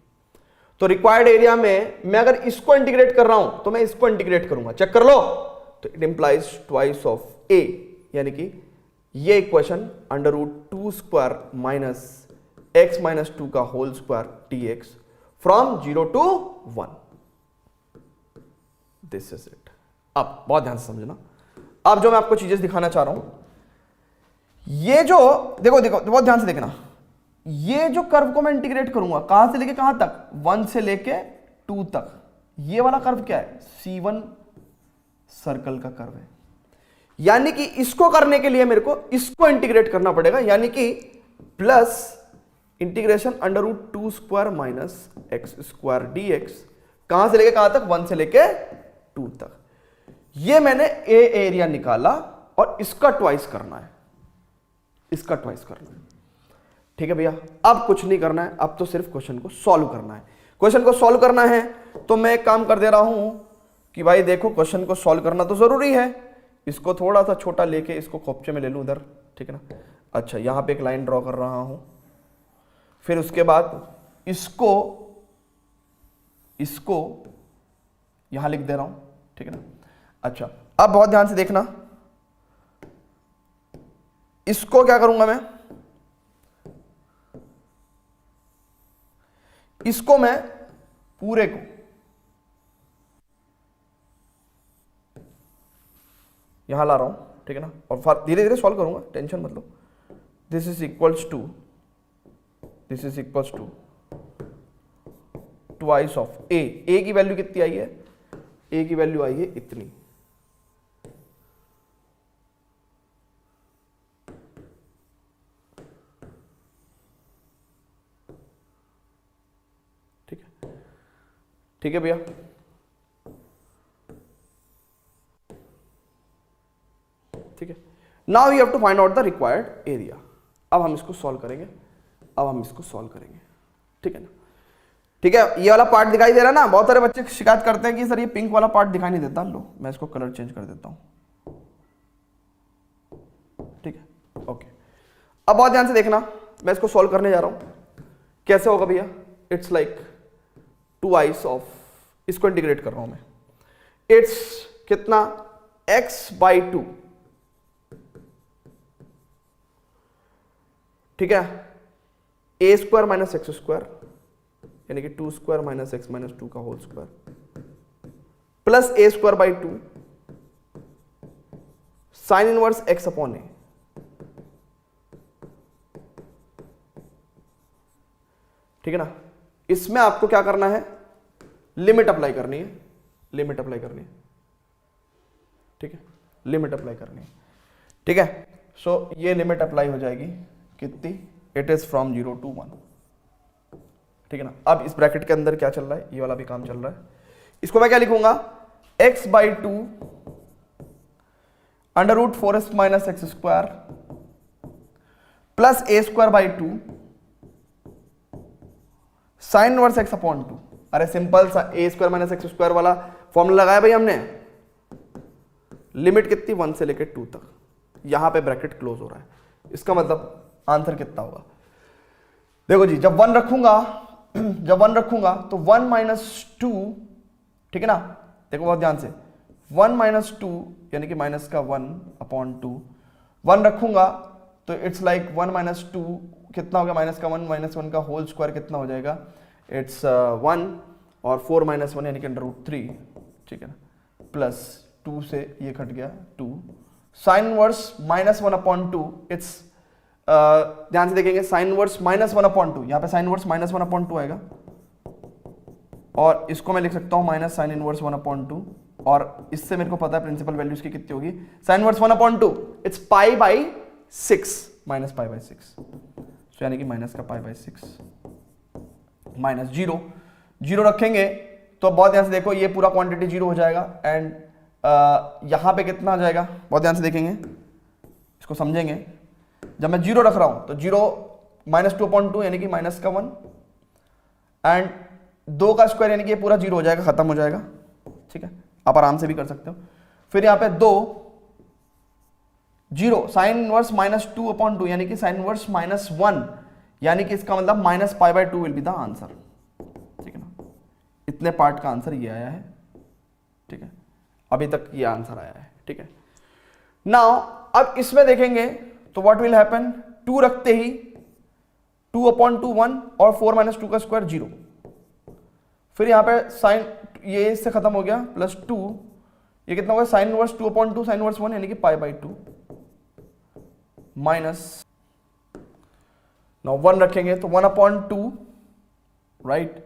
S1: तो रिक्वायर्ड एरिया में मैं अगर इसको इंटीग्रेट कर रहा हूं तो मैं इसको इंटीग्रेट करूंगा, चेक कर लो, तो it implies twice of a, यानी कि ये equation √2 square minus x minus 2 का whole square dx from 0 to 1। This is it. अब बहुत ध्यान से समझना, अब जो मैं आपको चीजें दिखाना चाह रहा हूं, ये जो देखो देखो बहुत ध्यान से देखना, ये जो कर्व को मैं इंटीग्रेट करूंगा कहां से लेके कहां तक, 1 से लेके 2 तक, ये वाला कर्व क्या है, C1 सर्कल का कर्व है। यानी कि इसको करने के लिए मेरे को इसको इंटीग्रेट करना पड़ेगा, यानी कि plus integration under root 2 square minus x square dx, कहां से लेके कहां तक, 1 से लेके 2 तक। ये मैंने ए एरिया निकाला और इसका ट्वाइस करना है, इसका ट्वाइस करना है। ठीक है भैया, अब कुछ नहीं करना है, अब तो सिर्फ क्वेश्चन को सॉल्व करना है। क्वेश्चन को सॉल्व करना है तो मैं एक काम कर दे रहा हूं कि भाई देखो क्वेश्चन को सॉल्व करना तो जरूरी है, इसको थोड़ा सा छोटा लेके इसको खोपचे में ले लूं उधर, ठीक है ना। अच्छा, यहां पे एक लाइन ड्रॉ कर रहा हूं, फिर उसके बाद इसको यहां लिख दे रहा हूं, ठीक है ना। अच्छा, अब बहुत ध्यान से देखना, इसको क्या करूंगा मैं, इसको मैं पूरे को यहां ला रहा हूं, ठीक है ना, और धीरे धीरे सॉल्व करूंगा, टेंशन मत लो। This is equals to twice of a की वैल्यू कितनी आई है, ए की वैल्यू आई है इतनी, ठीक है, ठीक है भैया। ठीक है, now you have to find out the required area. अब हम इसको सॉल्व करेंगे, ठीक है ना। ठीक है, ये वाला पार्ट दिखाई दे रहा है ना, बहुत सारे बच्चे शिकायत करते हैं कि सर ये पिंक वाला पार्ट दिखाई नहीं देता। लो मैं इसको कलर चेंज कर देता हूं, ठीक है, ओके। अब बहुत ध्यान से देखना, मैं इसको सॉल्व करने जा रहा हूं, कैसे होगा भैया, इट्स लाइक ट्वाइस ऑफ, इसको इंटीग्रेट कर रहा हूं मैं, इट्स कितना, x/2, ठीक है, a square minus x square, यानी कि 2 स्क्वायर माइनस एक्स माइनस 2 का whole square, plus a square by 2 sine inverse x upon a, ठीक है ना। इसमें आपको क्या करना है, लिमिट अप्लाई करनी है, ठीक है, लिमिट अप्लाई करनी है, ठीक है। सो ये लिमिट अप्लाई हो जाएगी कितनी, इट इज फ्रॉम 0 to 1, ठीक है ना। अब इस ब्रैकेट के अंदर क्या चल रहा है, ये वाला भी काम चल रहा है, इसको मैं क्या लिखूंगा, x/2 under root 4s minus x square plus a square by 2 sine inverse x upon 2। अरे सिंपल सा a square minus x square वाला फॉर्मूला लगाया भाई हमने, लिमिट कितनी, 1 से लेकर 2 तक, यहां पे ब्रैकेट क्लोज हो रहा है, इसका मतलब आंसर कितना होगा, देखो जी, जब 1 रखूंगा तो 1 माइनस 2, ठीक है ना, देखो बहुत ध्यान से, 1 माइनस 2 यानी कि माइनस का 1 अपॉन 2, 1 रखूंगा तो इट्स लाइक 1 माइनस 2 कितना हो गया, माइनस का 1 माइनस 1 का होल स्क्वायर कितना हो जाएगा, इट्स 1 और 4 माइनस 1 यानी कि अंडर रूट 3, ठीक है ना, प्लस 2 से ये कट गया 2, sine inverse minus 1 upon 2, it's ध्यान से देखेंगे, साइन इनवर्स माइनस 1 अपॉन 2, यहां पे साइन इनवर्स माइनस 1 अपॉन 2 आएगा, और इसको मैं लिख सकता हूं माइनस साइन इनवर्स 1 अपॉन 2, और इससे मेरे को पता है प्रिंसिपल वैल्यूज की कितनी होगी, sine inverse 1 upon 2 it's pi by 6 minus pi by 6, सो यानी कि माइनस का पाई बाई 6 माइनस 0 रखेंगे तो बहुत ध्यान से देखो, ये पूरा क्वांटिटी 0 हो जाएगा, एंड यहां पे कितना आ जाएगा, बहुत ध्यान से देखेंगे, इसको समझेंगे। जब मैं 0 रख रहा हूं तो 0 माइनस 2 अपॉन 2 यानी कि माइनस का 1, एंड 2 का स्क्वायर यानी कि ये पूरा 0 हो जाएगा, खत्म हो जाएगा, ठीक है, आप आराम से भी कर सकते हो। फिर यहाँ पे 2 0 साइन इनवर्स माइनस 2 अपॉन 2 यानी कि साइन इनवर्स माइनस 1, यानी कि इसका मतलब minus pi by 2 will be the answer, ठीक है ना। इतने पार्ट का आंसर ये आया है, ठीक है, अभी तक ये आंसर आया है, ठीक है। नाउ अब इसमें देखेंगे तो व्हाट विल हैपन, 2 रखते ही 2 अपॉन 2 1 और 4 माइनस 2 का स्क्वायर 0, फिर यहां पे साइन ये इससे खत्म हो गया, प्लस 2 ये कितना होगा, साइन इनवर्स 2/2 साइन इनवर्स 1 यानी कि π/2 माइनस, नाउ 1 रखेंगे तो 1/2, right,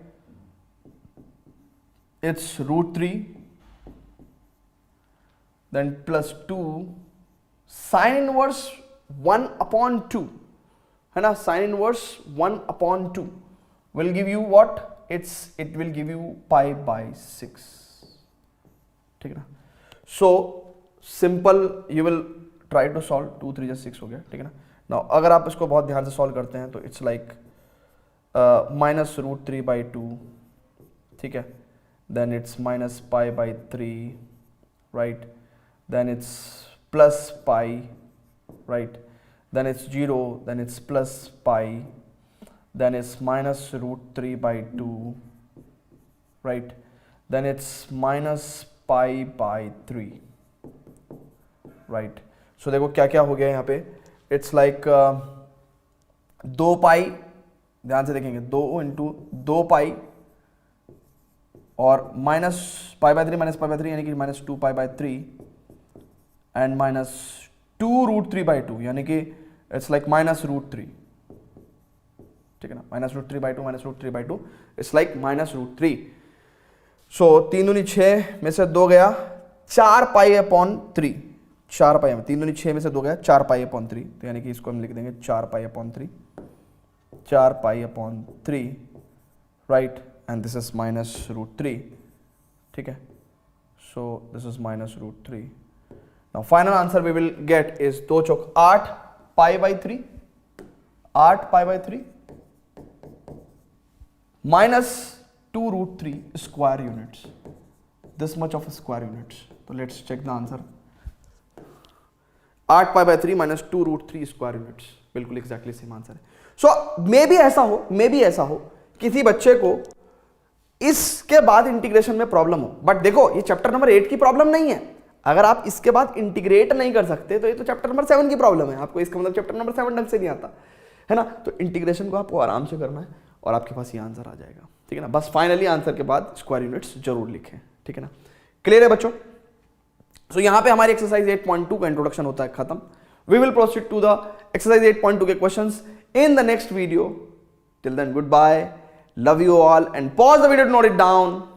S1: it's √3, then plus 2 sine inverse 1/2 है ना, sine inverse 1/2 will give you what, it will give you π/6, ठीक है ना. So simple, you will try to solve, 2 3 6 हो गया, ठीक है ना. Now अगर आप इसको बहुत ध्यान से सॉल्व करते हैं तो it's like minus √3/2, ठीक है, then it's minus π/3, right, then it's plus pi, right, then it's 0, then it's plus pi, then it's minus √3/2, right, then it's minus π/3, right. So देखो क्या क्या हो गया यहाँ पे, it's like 2 पाई, ध्यान से देखेंगे, 2 इंटू 2 पाई और माइनस π/3 माइनस π/3 यानी कि माइनस 2 π/3 एंड माइनस 2 √3/2 यानी कि इट्स लाइक माइनस √3, ठीक है ना, minus √3/2 minus √3/2 it's like minus √3. सो 3 दूनी 6 में से 2 गया 4π/3, 4π में 3 दूनी 6 में से 2 गया 4π/3, तो यानी कि इसको हम लिख देंगे 4π/3, 4π/3, right, and this is minus √3, ठीक है. So this is minus √3. Now final answer we will get is 2 चौक 8 π/3, 8 π/3 minus 2 √3 square units, this much of square units. So let's check the answer. 8 π/3 minus 2 √3 square units, बिल्कुल exactly same answer है. सो मे भी ऐसा हो किसी बच्चे को इसके बाद इंटीग्रेशन में प्रॉब्लम हो, बट देखो ये चैप्टर नंबर 8 की प्रॉब्लम नहीं है. अगर आप इसके बाद इंटीग्रेट नहीं कर सकते तो ये तो चैप्टर नंबर 7 की प्रॉब्लम है. आपको इसका मतलब चैप्टर नंबर 7 ढंग से नहीं आता है ना. तो इंटीग्रेशन को आपको आराम से करना है और आपके पास ये आंसर आ जाएगा, ठीक है ना. बस फाइनली आंसर के बाद स्क्वायर यूनिट्स जरूर लिखें, ठीक है ना. क्लियर है बच्चों. सो यहाँ पे हमारी एक्सरसाइज 8.2 का इंट्रोडक्शन होता है खत्म. We will proceed to the exercise 8.2 के questions in the next video. Till then goodbye, love you all and pause the video to note it down.